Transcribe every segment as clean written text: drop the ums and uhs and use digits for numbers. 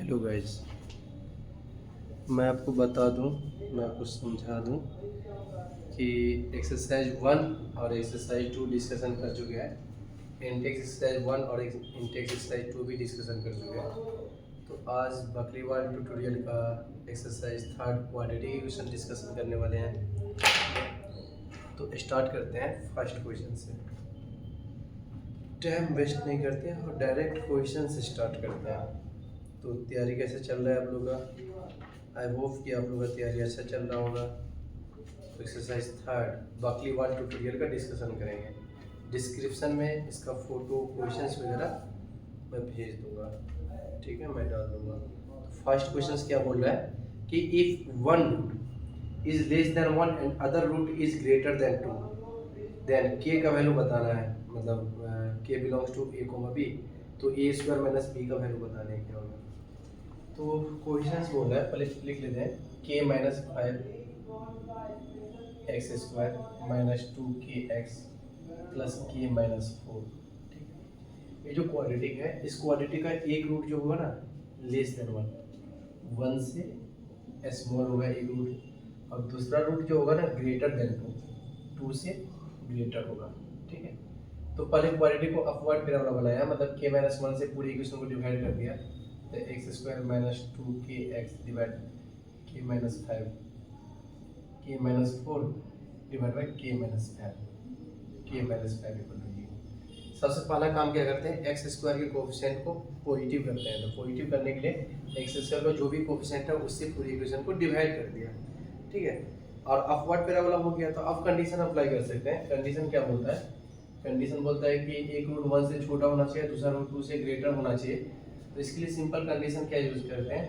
Hello guys, मैं आपको बता दूं, मैं आपको समझा दूं कि एक्सरसाइज 1 और एक्सरसाइज 2 डिस्कशन कर चुके हैं। इनटेक एक्सरसाइज 1 और इनटेक एक्सरसाइज 2 भी डिस्कशन कर चुके हैं। तो आज बकरीवाल ट्यूटोरियल का एक्सरसाइज 3 क्वाड्रेटिक इक्वेशन डिस्कशन करने वाले हैं। तो स्टार्ट करते हैं फर्स्ट क्वेश्चन से। टाइम वेस्ट नहीं करते हैं और डायरेक्ट क्वेश्चन से स्टार्ट करते हैं। तो तैयारी कैसे चल रहा है आप लोगों का? आई होप कि आप लोगों का तैयारी अच्छा चल रहा होगा। तो एक्सरसाइज 3 बकरीवाल ट्यूटोरियल का डिस्कशन करेंगे। डिस्क्रिप्शन में इसका फ़ोटो क्वेश्चंस वगैरह मैं भेज दूंगा, ठीक है, मैं डाल दूंगा। तो फर्स्ट क्वेश्चन क्या बोल रहा है कि if one root is less than 1 and other root is greater than 2, then K का वैल्यू बताना है। मतलब K belongs to A comma B, तो ए स्क्वायर माइनस बी का वैल्यू बताने क्या होगा। तो क्वेश्चन बोल रहा है, पहले लिख लेते हैं के minus 5 x square minus 2kx plus के माइनस 4। ठीक है, ये जो क्वाड्रेटिक है, इस क्वाड्रेटिक का एक रूट जो होगा ना लेस देन 1 से स्मॉल होगा एक रूट, और दूसरा रूट जो होगा ना ग्रेटर देन 2 से ग्रेटर होगा। ठीक है, तो पहले क्वाड्रेटिक को अपवर्ड पैराबोला बनाया, मतलब के माइनस 1 से पूरी इक्वेशन को डिवाइड कर दिया। तो x square minus 2kx divide के माइनस 5 के माइनस 4 डिवाइड बाई के माइनस 5 इक्वल टू 0। सबसे पहला काम क्या करते हैं, एक्स स्क्वायर के कोफिशिएंट को पॉजिटिव करते हैं। तो पॉजिटिव करने के लिए एक्स स्क्वायर का जो भी कोफिशिएंट है उससे पूरी इक्वेशन को डिवाइड कर दिया। ठीक है, और अपवर्ड पैराबोला हो गया। तो अब कंडीशन अप्लाई कर सकते हैं। कंडीशन क्या बोलता है? कंडीशन बोलता है कि एक रूट 1 से छोटा होना चाहिए, दूसरा रूट 2 से ग्रेटर होना चाहिए। तो इसके लिए सिंपल कंडीशन क्या यूज करते हैं,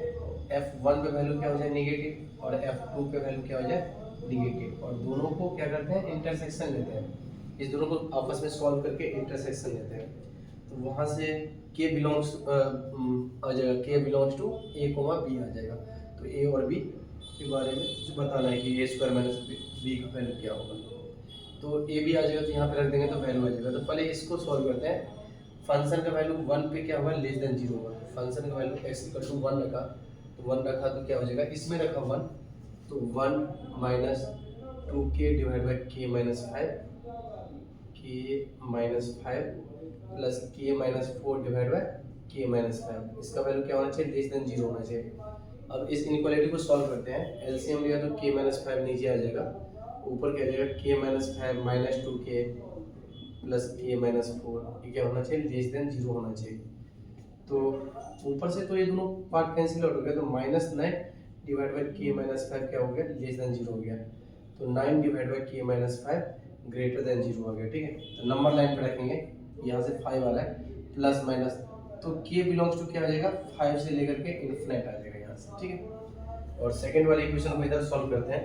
f1 पे वैल्यू क्या हो जाए नेगेटिव, और f2 पे वैल्यू क्या हो जाए नेगेटिव, और दोनों को क्या करते हैं इंटरसेक्शन लेते हैं। इस दोनों को आपस में सॉल्व करके इंटरसेक्शन लेते हैं। तो वहाँ से k बिलोंग्स आ जाएगा, k belongs to a comma b आ जाएगा। तो a और b के बारे में कुछ बताना है कि a स्क्वायर माइनस b का वैल्यू क्या होगा। तो a भी आ जाएगा, तो यहाँ पे रख देंगे तो वैल्यू आ जाएगा। तो पहले इसको सॉल्व करते हैं। फंक्शन का वैल्यू 1 पे क्या होगा, लेस देन 0 होगा। फंक्शन का वैल्यू x इक्वल टू 1 रखा, तो 1 रखा तो क्या हो जाएगा, इसमें रखा 1, तो 1 माइनस 2k डिवाइड बाई के माइनस 5 प्लस के माइनस 4 डिवाइड बाई के माइनस 5। इसका वैल्यू क्या होना चाहिए, लेस देन 0 होना चाहिए। अब इस इनइक्वालिटी को सॉल्व करते हैं। एलसीएम लिया तो के माइनस 5 नीचे आ जाएगा, ऊपर क्या जाएगा के माइनस 5 माइनस 2k प्लस के माइनस 4। ये क्या होना चाहिए, लेस देन 0 होना चाहिए। तो ऊपर से तो ये दोनों पार्ट कैंसिल आउट हो गया, तो माइनस 9 डिवाइड बाई के माइनस 5 क्या हो गया, लेस देन 0 हो गया। तो 9 डिवाइड बाई के माइनस 5 ग्रेटर देन 0 हो गया। ठीक है, तो नंबर लाइन पे रखेंगे, यहाँ से 5 आ रहा है प्लस माइनस, तो के बिलोंग्स टू क्या आ जाएगा 5 से लेकर के इन्फिनिट आ जाएगा यहाँ से। ठीक है, और सेकंड वाली इक्वेशन को इधर सॉल्व करते हैं।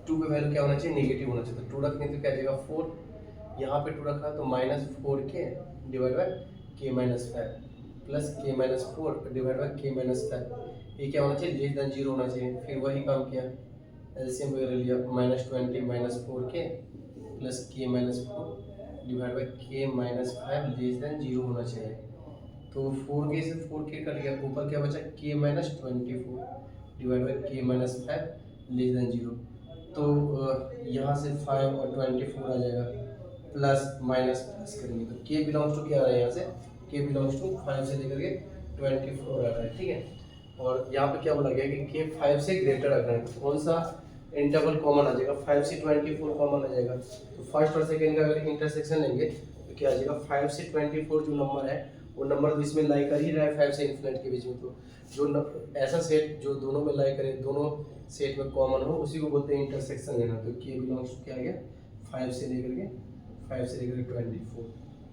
2 पे वैल्यू क्या होना चाहिए, नेगेटिव होना चाहिए। तो 2 रखने तो क्या आ जाएगा 4, यहाँ पे 2 रखा तो माइनस 4k डिवाइड बाई के माइनस 5 प्लस के माइनस 4 डिवाइड बाई के माइनस 5। ये क्या होना चाहिए, लेस देन 0 होना चाहिए। फिर वही काम किया, एलसीएम वगैरह लिया, माइनस 20 माइनस 4k प्लस के माइनस 4 डिवाइड बाई के माइनस 5 लेस देन 0 होना चाहिए। तो 4k से 4k कट गया, ऊपर क्या बचा के माइनस 24 डिवाइड बाई के माइनस 5 लेस देन 0। तो यहाँ से 5 और 24 आ जाएगा, प्लस माइनस प्लस करेंगे तो के बिलोंग्स टू क्या आ रहा है, यहाँ से के बिलोंग्स टू 5 से लेकर के 24 आ रहा है। ठीक है, और यहाँ पे क्या बोला गया कि के 5 से ग्रेटर रखना है। तो कौन सा इंटरवल कॉमन आ जाएगा, 5 से 24 कॉमन आ जाएगा। तो फर्स्ट और सेकेंड का अगर इंटरसेक्शन लेंगे तो क्या आ जाएगा, 5 से 24 जो नंबर है वो नंबर तो इसमें लाई कर ही रहा है 5 से इन्फिनिट के बीच में। तो जो ऐसा सेट जो दोनों में लाई करे, दोनों सेट में कॉमन हो, उसी को बोलते हैं इंटरसेक्शन लेना। तो के बिलोंग्स टू क्या आ गया 5 से लेकर के 24।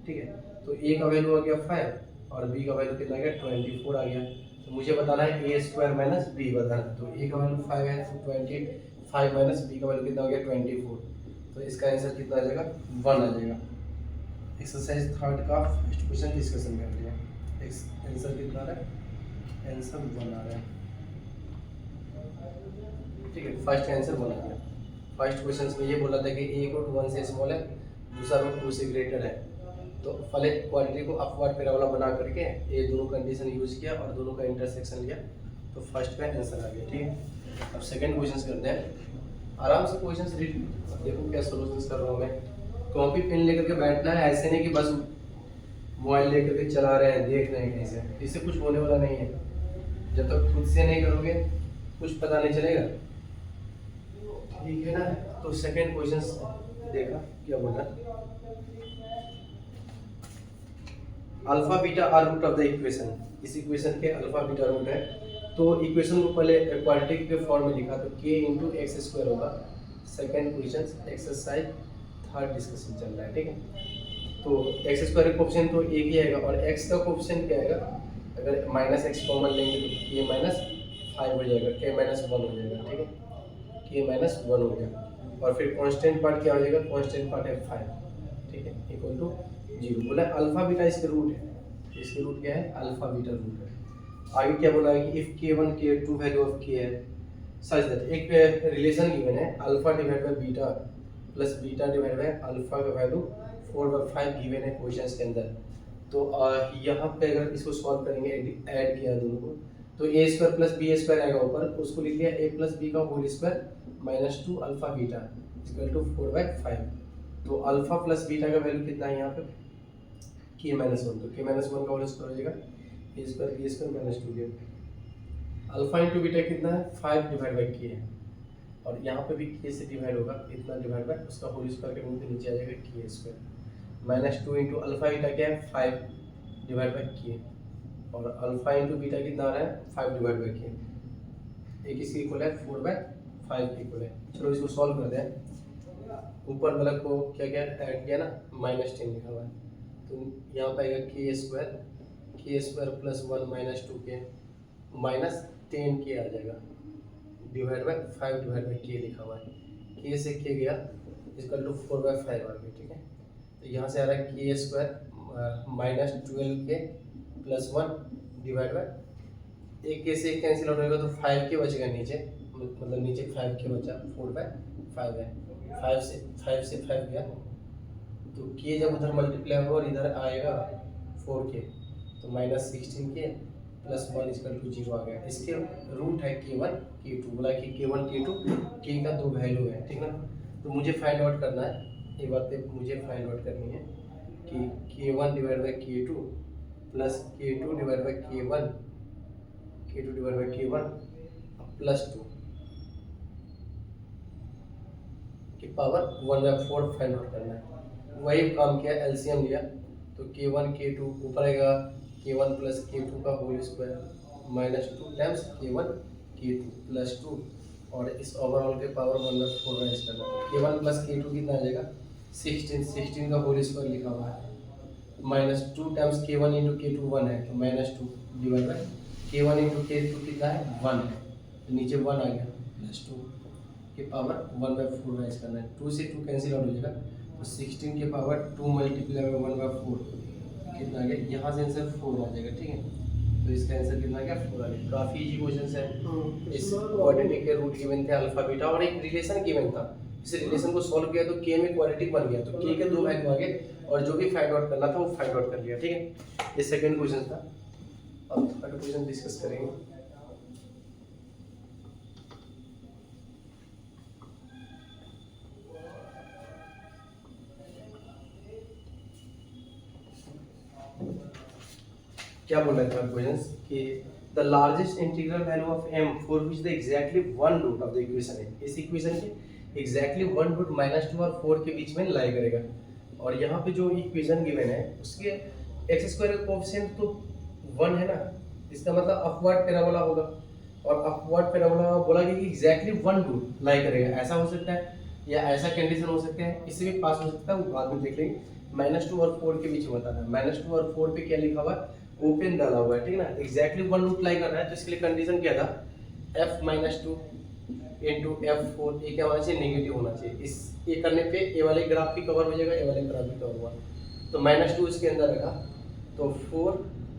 ठीक है, तो ए का वैल्यू आ गया 5 और बी का वैल्यू कितना आ गया 24 आ गया। तो मुझे बताना है ए स्क्वायर माइनस बी बताना। तो ए का वैल्यू 5 है, तो 25 माइनस बी का वैल्यू कितना हो गया 24। तो इसका आंसर कितना आ जाएगा 1 आ जाएगा। एक्सरसाइज 3 का फर्स्ट क्वेश्चन डिस्कशन कर लिया। आंसर कितना आ रहा है, आंसर 1 आ रहा है। ठीक है, फर्स्ट आंसर 1 आ गया। फर्स्ट क्वेश्चन में ये बोला था कि ए को 1 से स्मॉल है, दूसरा रूट 2 से ग्रेटर है। तो पहले क्वाड्रेटिक को अपवर्ड पैराबोला बना करके ये दोनों कंडीशन यूज किया और दोनों का इंटरसेक्शन लिया, तो फर्स्ट का आंसर आ गया। ठीक है, अब सेकंड क्वेश्चन करते हैं। आराम से क्वेश्चन रीड, देखो क्या सॉल्यूशंस कर रहा हूँ मैं। कॉपी पेन लेकर के बैठना है, ऐसे नहीं कि बस मोबाइल लेकर के चला रहे हैं, देख रहे हैं कहीं से, इससे कुछ होने वाला नहीं है। जब तक खुद से नहीं करोगे कुछ पता नहीं चलेगा, ठीक है ना। तो सेकंड क्वेश्चन देखा क्या बोला, alpha beta are root of the equation. इस इक्वेशन के अल्फा बीटा रूट है, तो इक्वेशन को पहले क्वाड्रेटिक के फॉर्म में लिखा, तो k इंटू एक्स स्क्वायर होगा। Second question exercise third discussion चल रहा है, ठीक है। तो एक्स स्क्वायर का कोफिशिएंट तो एक ही आएगा, और एक्स का कोफिशिएंट क्या आएगा, अगर माइनस एक्स कॉमन लेंगे तो k माइनस 5 हो जाएगा, k माइनस 1 हो जाएगा, ठीक है, k माइनस 1 हो गया। और फिर कांस्टेंट पार्ट क्या हो जाएगा, कांस्टेंट पार्ट है 5, ठीक है, इक्वल टू 0। बोला अल्फा बीटा इसके रूट है, इसके रूट क्या है, अल्फा बीटा रूट है। आगे क्या बोला है कि if k1 k2 value of k है सच दैट, एक रिलेशन गिवन है alpha divide by beta plus beta divide by alpha का वैल्यू 4/5 गिवन है क्वेश्चंस के अंदर। तो यहाँ पे अगर इसको सॉल्व करेंगे, ऐड किया दोनों को, तो a square plus b square आएगा ऊपर, उसको लिख लिया a प्लस b का whole square minus 2 alpha beta equal to 4/5। तो अल्फा प्लस बीटा का वैल्यू कितना है यहाँ पे, k माइनस 1, तो k माइनस 1 का होल स्क्वायर हो जाएगा a square b square minus 2k। Alpha into beta कितना है, 5 डिवाइड बाई k है, और यहाँ पे भी k से डिवाइड होगा, इतना डिवाइड बाय उसका होल स्क्वायर के रूप में नीचे आ जाएगा k square minus 2 into alpha beta क्या है 5 डिवाइड बाई k, और अल्फा इंटू बीटा कितना आ रहा है 5 डिवाइड बाई k, एक इसके इक्वल है 4/5 इक्वल है। चलो इसको सॉल्व करते हैं। ऊपर वाला को क्या क्या ऐड किया ना, -10 लिखा हुआ है, तो यहाँ पे आएगा k square plus 1 minus 2k minus 10k आ जाएगा, divide by 5 divide by k लिखा हुआ है, k से k गया, इसका लूप 4/5 आ गया, ठीक है। तो यहाँ से आ रहा है k square minus 12k plus 1 divide bye, एक k से कैंसिल आउट होगा तो 5k बचेगा नीचे, मतलब नीचे 5k बचा, 4/5 है, 5 से 5 गया, तो k जब उधर मल्टीप्लाई होगा और इधर आएगा 4k, तो minus 16k plus 1 equal to 0 आ गया। इसके रूट है k1 k2, बोला कि k1 k2 k का दो वैल्यू है, ठीक ना। तो मुझे फाइंड आउट करना है, ये बातें मुझे फाइंड आउट करनी है कि k1 divide by k2 plus k2 divide by k1 divide by k1 plus 2 की पावर 1/4 फाइंड आउट करना है। वही काम किया, एलसीएम लिया, तो k1 k2 ऊपर आएगा k1 प्लस k2 का whole square minus 2 times k1 k2 plus 2, और इस ओवरऑल के पावर 1/4 राइज करना है। k1 प्लस k2 कितना आ जाएगा 16 का होल स्क्वायर लिखा हुआ है, minus 2 times k1 into k2 1 है, तो minus 2 divide by k1 into k2 कितना है 1 है, तो नीचे 1 आ गया, प्लस 2 के पावर 1/4 राइज करना है। 2 से 2 कैंसिल आउट हो जाएगा, तो 16 के पावर 2 मल्टीप्लाई बाई 1/4 कितना आ गया, यहाँ से आंसर 4 आ जाएगा, ठीक है। तो इसका आंसर कितना आ गया 4 आ गया। काफ़ी इजी क्वेश्चन है। इस क्वाड्रेटिक के रूट गिवन थे अल्फा बीटा, और एक रिलेशन गिवन था, इस रिलेशन को सॉल्व किया तो k में क्वाड्रेटिक बन गया, तो k के दो वैल्यू आ गए, और जो भी फाइंड आउट करना था वो फाइंड आउट कर लिया, ठीक है। ये सेकंड क्वेश्चन था। अब थर्ड क्वेश्चन डिस्कस करेंगे। क्या बोल रहा है थर्ड क्वेश्चन कि the largest integral value of m for which the exactly one root of the equation है, इस इक्वेशन के एग्जैक्टली वन रूट -2 और 4 के बीच में लाई करेगा। और यहाँ पे जो इक्वेशन गिवन है उसके एक्स स्क्वायर का कोएफिशिएंट तो 1 है ना, इसका मतलब अपवर्ड पैराबोला होगा, और अपवर्ड पैराबोला बोला कि एग्जैक्टली वन रूट लाई करेगा। ऐसा हो सकता है या ऐसा कंडीशन हो सकता है, इससे भी पास हो सकता है, वो बाद में देख लेंगे। -2 और 4 के बीच में बताना है। -2 और 4 पे क्या लिखा हुआ है, ओपन डाला हुआ है, ठीक है ना। एग्जैक्टली वन रूट लाई कर रहा है, तो इसके लिए कंडीशन क्या था, f-2 इंटू f4, ये क्या होना चाहिए, नेगेटिव होना चाहिए। इस ये करने पे ए वाले ग्राफ भी कवर हो जाएगा, ए वाले ग्राफ भी कवर हुआ, तो -2 इसके अंदर रखा, तो 4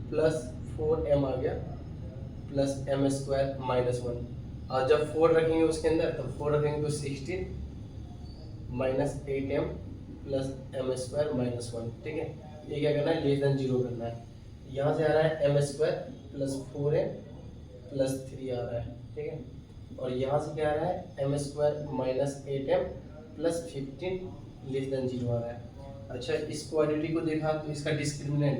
प्लस 4m आ गया प्लस m स्क्वायर माइनस 1, और जब 4 रखेंगे उसके अंदर, तो 4 रखेंगे तो 16 minus 8m plus m square minus 1, ठीक है। ये क्या करना है, लेस देन 0 करना है। यहाँ से आ रहा है m² प्लस 4m प्लस 3 आ रहा है, ठीक है। और यहाँ से क्या आ रहा है, m² minus 8m plus 15 less than 0 आ रहा है। अच्छा, इस क्वाड्रेटिक को देखा तो इसका डिस्क्रिमिनेंट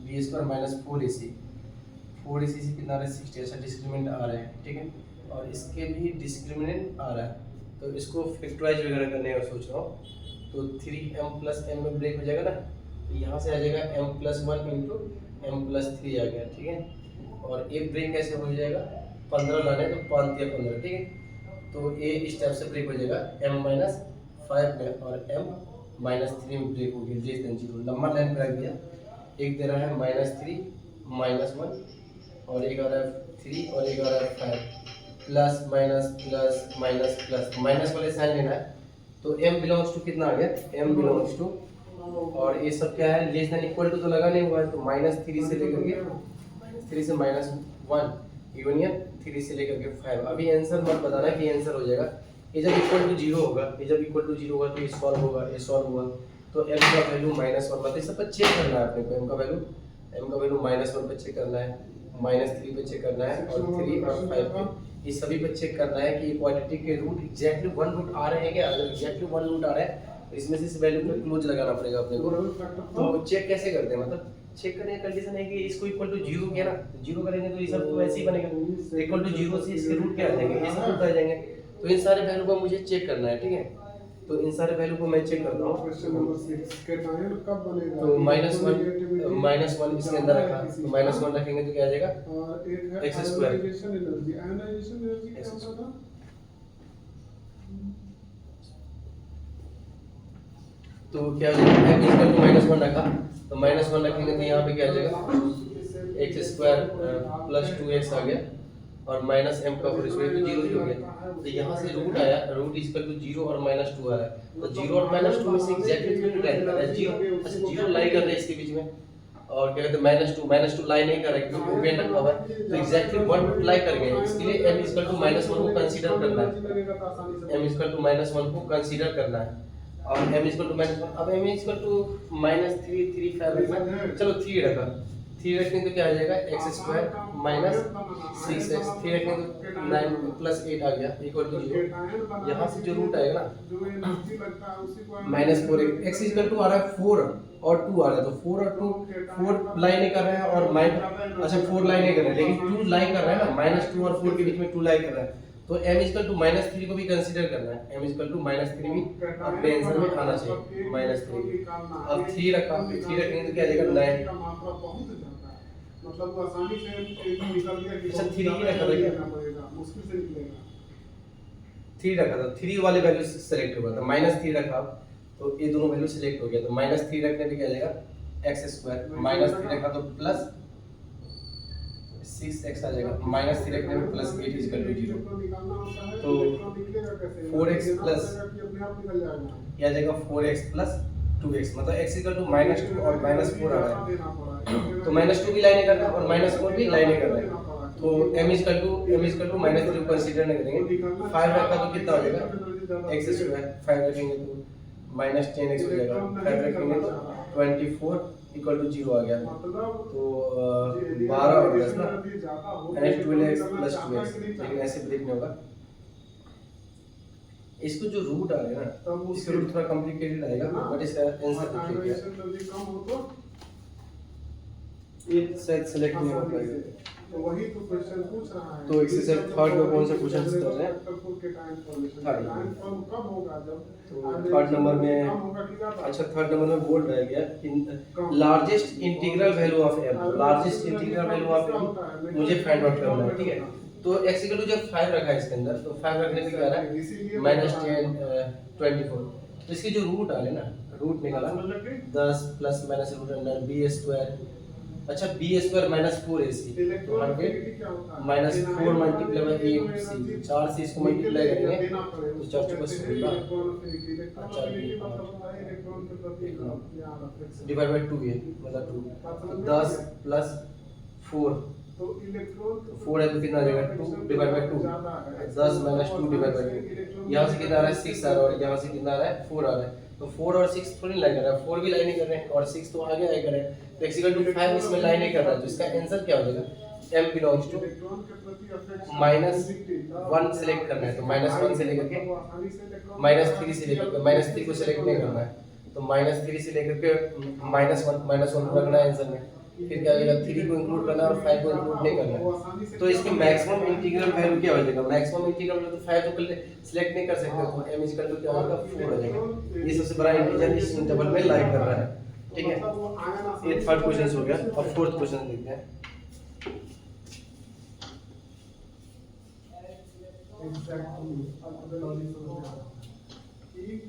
b² माइनस 4ac से कितना आ रहा है, 60। ऐसा डिस्क्रिमिनेंट आ रहा है, ठीक है। और इसके भी डिस्क्रिमिनेंट आ रहा है, तो इसको फैक्टराइज वगैरह करने का सोच रहा हूँ। तो 3m प्लस m में ब्रेक हो जाएगा ना, तो यहाँ से आ जाएगा m plus 1 into m plus 3 आ गया, ठीक है। और ये ब्रेक कैसे हो जाएगा, 15 लाना है तो 5 या 15, ठीक है। तो ये इस टाइप से ब्रेक हो जाएगा m माइनस 5 में, और m माइनस 3 में ब्रेक हो गया, लेस देन 0। नंबर लाइन पर रख दिया, एक दे रहा है -3 -1, और एक आ रहा है 3 और एक आ रहा है 5, plus minus plus minus plus, minus वाले साइन लेना है। तो m बिलोंग्स टू कितना आ गया, m बिलोंग्स टू, और ये सब क्या है, लेस देन इक्वल टू तो लगा नहीं हुआ है, तो -3 से लेकर के -3 से -1 यूनियन 3 से लेकर के 5। अभी आंसर मत बताना कि आंसर हो जाएगा, ये जब इक्वल टू 0 होगा, ये जब इक्वल टू 0 होगा तो ये सॉल्व होगा, ये सॉल्व हुआ। तो m का वैल्यू -1 मतलब इस सब पर चेक करना है अपने को, m का वैल्यू -1 पे चेक करना है, -3 पे चेक करना है, और 3 और 5 पे, ये सभी पे चेक करना है कि क्वाड्रेटिक के रूट एग्जैक्टली 1 रूट आ रहे हैं क्या। अगर एग्जैक्टली 1 रूट आ रहा है तो इसमें से इस वैल्यू पे क्लोज लगाना पड़ेगा अपने को। तो चेक कैसे करते हैं, मतलब चेक करने का कंडीशन है कि इसको इक्वल टू 0 किया ना, 0 करेंगे तो ये सब तो ऐसे ही बनेगा, इक्वल टू 0 से इसके रूट क्या आ जाएंगे, ये सब रूट आ जाएंगे। तो इन सारे वैल्यू को मुझे चेक करना है, ठीक है। तो इन सारे वैल्यू को मैं चेक करता हूँ। तो -1 इसके अंदर रखा, तो -1 रखेंगे तो क्या आ जाएगा, x²। तो क्या हो जाएगा, m इक्वल टू -1 रखा, तो -1 रखेंगे तो यहाँ पे क्या आ जाएगा, x² प्लस 2x आ गया, और माइनस m का होल स्क्वायर तो 0 ही हो गया। तो यहाँ से रूट आया, रूट इक्वल टू 0 और -2 आ रहा है, तो 0 और -2 में से एग्जैक्टली 3 लाइन कर रहा है, 0 अच्छा 0 लाइन कर रहा है इसके बीच में, और क्या कहते हैं -2 लाइन नहीं कर रहा है क्योंकि ओपन रखा हुआ है, तो एग्जैक्टली 1 रूट लाइन कर गए। इसके लिए m इक्वल टू -1 को कंसीडर करना है, m इक्वल टू -1 को कंसीडर करना है, और m इक्वल टू -1, अब m इक्वल टू -3 3 5 रखना, चलो 3 रखा, 3 रखने तो क्या आ जाएगा, x² माइनस 6x, 3 रखने तो 9 प्लस 8 आ गया इक्वल टू 0। यहाँ से जो रूट आएगा ना -4, x इक्वल टू आ रहा है 4 और 2 आ रहा है, तो 4 और 2 4 लाइन कर रहा है, और अच्छा 4 लाइन कर रहा है, लेकिन 2 लाइन कर रहा है ना, -2 और 4 के बीच में 2 लाइन कर रहा है, तो m इक्वल टू -3 को भी कंसीडर करना है, m इक्वल टू -3 भी अपने आंसर में आना चाहिए, -3। अब 3 रखा, 3 रखेंगे तो क्या आ जाएगा 9, मतलब आसानी से निकल गया कि अच्छा 3 ही रखा था क्या, मुश्किल से निकलेगा। 3 रखा था, 3 वाले वैल्यू सेलेक्ट होगा, तो -3 रखा, तो ये दोनों वैल्यू सेलेक्ट हो गया, तो -3 रखने पे क्या आ जाएगा, x² -3 रखा तो प्लस 6x आ जाएगा, -3 रखने में प्लस 8 इक्वल टू 0, तो 4x प्लस ये आ जाएगा 4x प्लस 2x, मतलब x इक्वल टू -2 और -4 आ रहा है, तो -2 भी लाइनें कर रहा है और -4 भी लाइनें कर रहा है, तो m इक्वल टू -3 को कंसीडर नहीं करेंगे। 5 रखा तो कितना हो जाएगा, x², 5 रखेंगे तो -10x हो जाएगा, 5 रखेंगे तो 24 इक्वल टू 0 आ गया, तो 12 और 10 ना, 12x प्लस 2x, लेकिन ऐसे ब्रेक नहीं होगा। इसको जो रूट आ रहा है ना, इसका रूट थोड़ा कॉम्प्लिकेटेड आएगा, बट इसका आंसर देखिए क्या, ये शायद सेलेक्ट नहीं हो पाएगा, तो वही तो क्वेश्चन पूछ रहा है। तो एक्सरसाइज 3 में कौन सा क्वेश्चन कर रहे हैं, कब होगा जब, तो 3 नंबर में, अच्छा 3 नंबर में बोल रहा गया कि largest integral value of m, largest integral value of m मुझे फाइंड आउट करना है, ठीक है। तो x इक्वल टू जब 5 रखा है इसके अंदर, तो 5 रखने पे क्या आ रहा है, -10 24, तो इसके जो रूट आ रहे ना, रूट निकाला 10 plus minus root under b², अच्छा b² माइनस 4ac, तो 100 माइनस 4 मल्टीप्लाई बाय 8c, 4 से इसको मल्टीप्लाई करेंगे तो 4 चौका 16, अच्छा डिवाइड बाय 2 है, मतलब 2, 10 प्लस 4, तो इलेक्ट्रॉन 4 है तो कितना आ जाएगा, 2 divide by 2, 10 minus 2 divide by 2, यहाँ से कितना आ रहा है 6 आ रहा है, और यहाँ से कितना आ रहा है 4 आ रहा है, तो 4 और 6 थोड़ी लाइन कर रहा है, 4 भी लाइन नहीं कर रहे हैं और 6 तो आगे आगे कर रहे हैं, तो x इक्वल टू 5 इसमें लाइन नहीं कर रहा है, तो इसका आंसर क्या हो जाएगा, m बिलोंग्स टू -1 सेलेक्ट करना है, तो -1 से लेकर के -3 से लेकर के -3 को सेलेक्ट नहीं करना है, तो -3 से लेकर के -1 को रखना है आंसर में, फिर क्या हो जाएगा 3 को इंक्लूड करना है और 5 को इंक्लूड नहीं करना है, तो इसके मैक्सिमम इंटीग्रल वैल्यू क्या हो जाएगा, मैक्सिमम इंटीग्रल वैल्यू तो 5 तो सिलेक्ट नहीं कर सकते, तो m इक्वल टू क्या होगा 4 हो जाएगा, ये सबसे बड़ा इंटीजर इस इंटरवल में लाई कर रहा है, ठीक है। ये थर्ड क्वेश्चन हो गया, अब फोर्थ क्वेश्चन देखते हैं।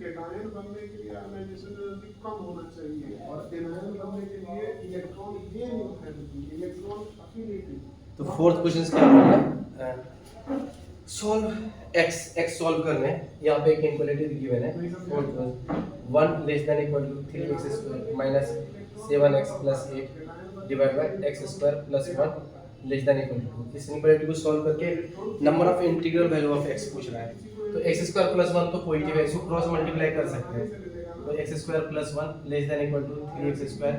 केटायन बनने के लिए आयनाइजेशन एनर्जी कम होना चाहिए और एनायन बनने के लिए electron gain energy, electron affinity. तो फोर्थ क्वेश्चन क्या होगा, सॉल्व x सॉल्व करना है, यहाँ पे एक इनक्वालिटी गिवन है, 1 less than equal to 3x square minus 7x plus 8 divide by x square plus 1 less than equal to, इस इनक्वालिटी को सॉल्व करके number of integral value of x पूछ रहा है, तो x स्क्वायर प्लस 1 तो positive है, इसको क्रॉस मल्टीप्लाई कर सकते हैं, तो x square plus 1 less than equal to 3x square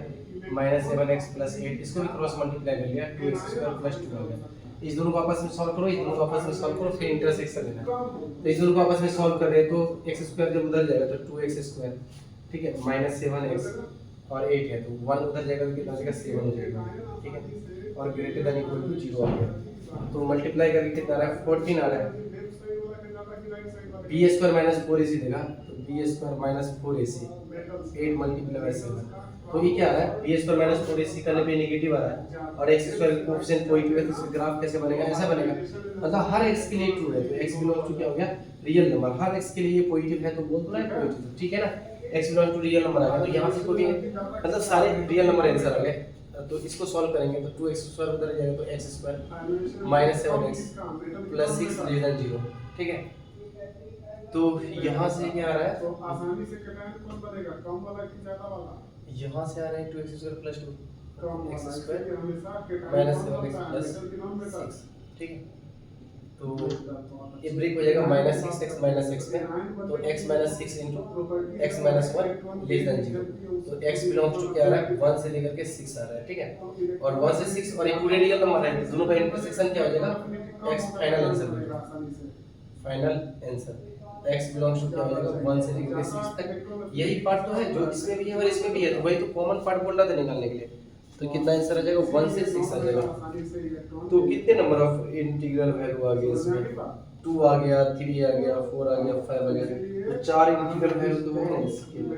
minus 7x plus 8, इसको भी क्रॉस मल्टीप्लाई कर लिया, 2x स्क्वायर प्लस 2 हो गया, इस दोनों को आपस में सॉल्व करो, इस दोनों को आपस में सॉल्व करो, फिर इंटरसेक्शन लेना, तो इस दोनों को आपस में सॉल्व कर रहे हैं, तो x स्क्वायर जब उधर जाएगा तो 2x स्क्वायर, ठीक है, माइनस 7x और 8 है, तो 1 उधर जाएगा तो कितना हो जाएगा 7 हो जाएगा, ठीक है, और ग्रेटर देन इक्वल टू 0 आ गया, तो मल्टीप्लाई करके कितना आ रहा है 14 आ रहा है, b स्क्वायर माइनस 4ac देगा, तो b square minus 4ac 8 multiply by 7, तो ये क्या आ रहा है b स्क्वायर माइनस 4ac करने पे नेगेटिव आ रहा है और x स्क्वायर कोएफिशिएंट पॉजिटिव है, तो इसका ग्राफ कैसे बनेगा, ऐसा बनेगा, मतलब हर x के लिए ट्रू है, तो x बिलोंग्स टू क्या हो गया रियल नंबर, हर x के लिए ये पॉजिटिव है तो बोल दो ना पॉजिटिव, ठीक है ना, x belongs to real number आ गया, तो यहाँ से कोई मतलब सारे रियल नंबर आंसर आ गए, तो इसको सॉल्व करेंगे तो 2x स्क्वायर उधर जाएगा तो x square minus 7x plus 6 less than 0, ठीक है, तो यहाँ से क्या आ रहा है, तो आसानी से केटायन कौन बनेगा, कम वाला कि ज्यादा वाला, यहाँ से आ रहा है 2x स्क्वायर प्लस 2 कम x वाला, स्क्वायर इसलिए हमेशा केटायन माइनस कौन 7x होता है, प्लस मेटल डिनोमिनेटर, 6, ठीक है, तो ये ब्रेक हो जाएगा माइनस 6x माइनस x में, तो x minus 6 into x minus 1 less than 0, तो x बिलोंग्स टू क्या आ रहा है 1 से लेकर के 6 आ रहा है, ठीक है, और 1 से 6 और ये पूरे रियल नंबर है, दोनों का इंटरसेक्शन क्या हो जाएगा x फाइनल आंसर हो जाएगा, final answer x belongs to क्या हो जाएगा 1 से लेकर के 6 तक, यही पार्ट तो है जो इसमें भी है और इसमें भी है, तो वही तो कॉमन पार्ट बोल रहा था निकालने के लिए, तो कितना आंसर आ जाएगा 1 से 6 आ जाएगा, तो कितने नंबर ऑफ इंटीग्रल वैल्यू आ गए इसमें, 2 आ गया, 3 आ गया, 4 आ गया, 5 आ गया, तो 4 इंटीग्रल वैल्यू तो है ना इसके अंदर,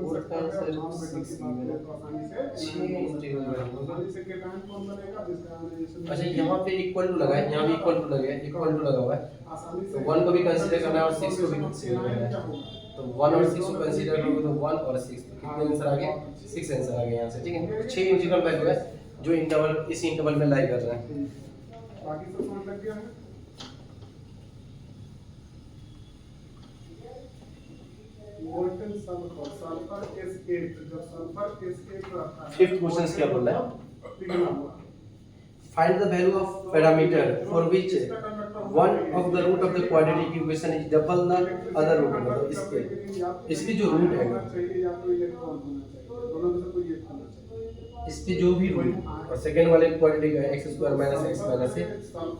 और का आंसर 6 गिवन है, 6 इंटीग्रल वैल्यू, अच्छा यहाँ पे इक्वल टू लगा है, यहाँ भी इक्वल टू लगा है, इक्वल टू लगा हुआ है, तो 1 को भी कंसीडर करना है और 6 को भी कंसीडर करना है, तो 1 और 6 को कंसीडर करोगे तो 1 और 6, तो कितने आंसर आ गए 6 आंसर आ गए यहाँ से, ठीक है, 6 इंटीग्रल वैल्यू है जो इंटरवल इस इंटरवल में लाई कर रहा है, बाकी सब समझ लग गया है। मोल्टन सल्फर, सल्फर S8, जब सल्फर S8 रहता है, फिफ्थ क्वेश्चन क्या बोल रहा है, पिघला हुआ, find the value of parameter for which one of the root of the quadratic equation is double the other root, मतलब इसके जो रूट है या तो इलेक्ट्रॉन होना चाहिए, दोनों में से कोई एक होना चाहिए, इसके जो भी रूट और सेकंड वाले क्वाड्रेटिक है x square minus x minus a,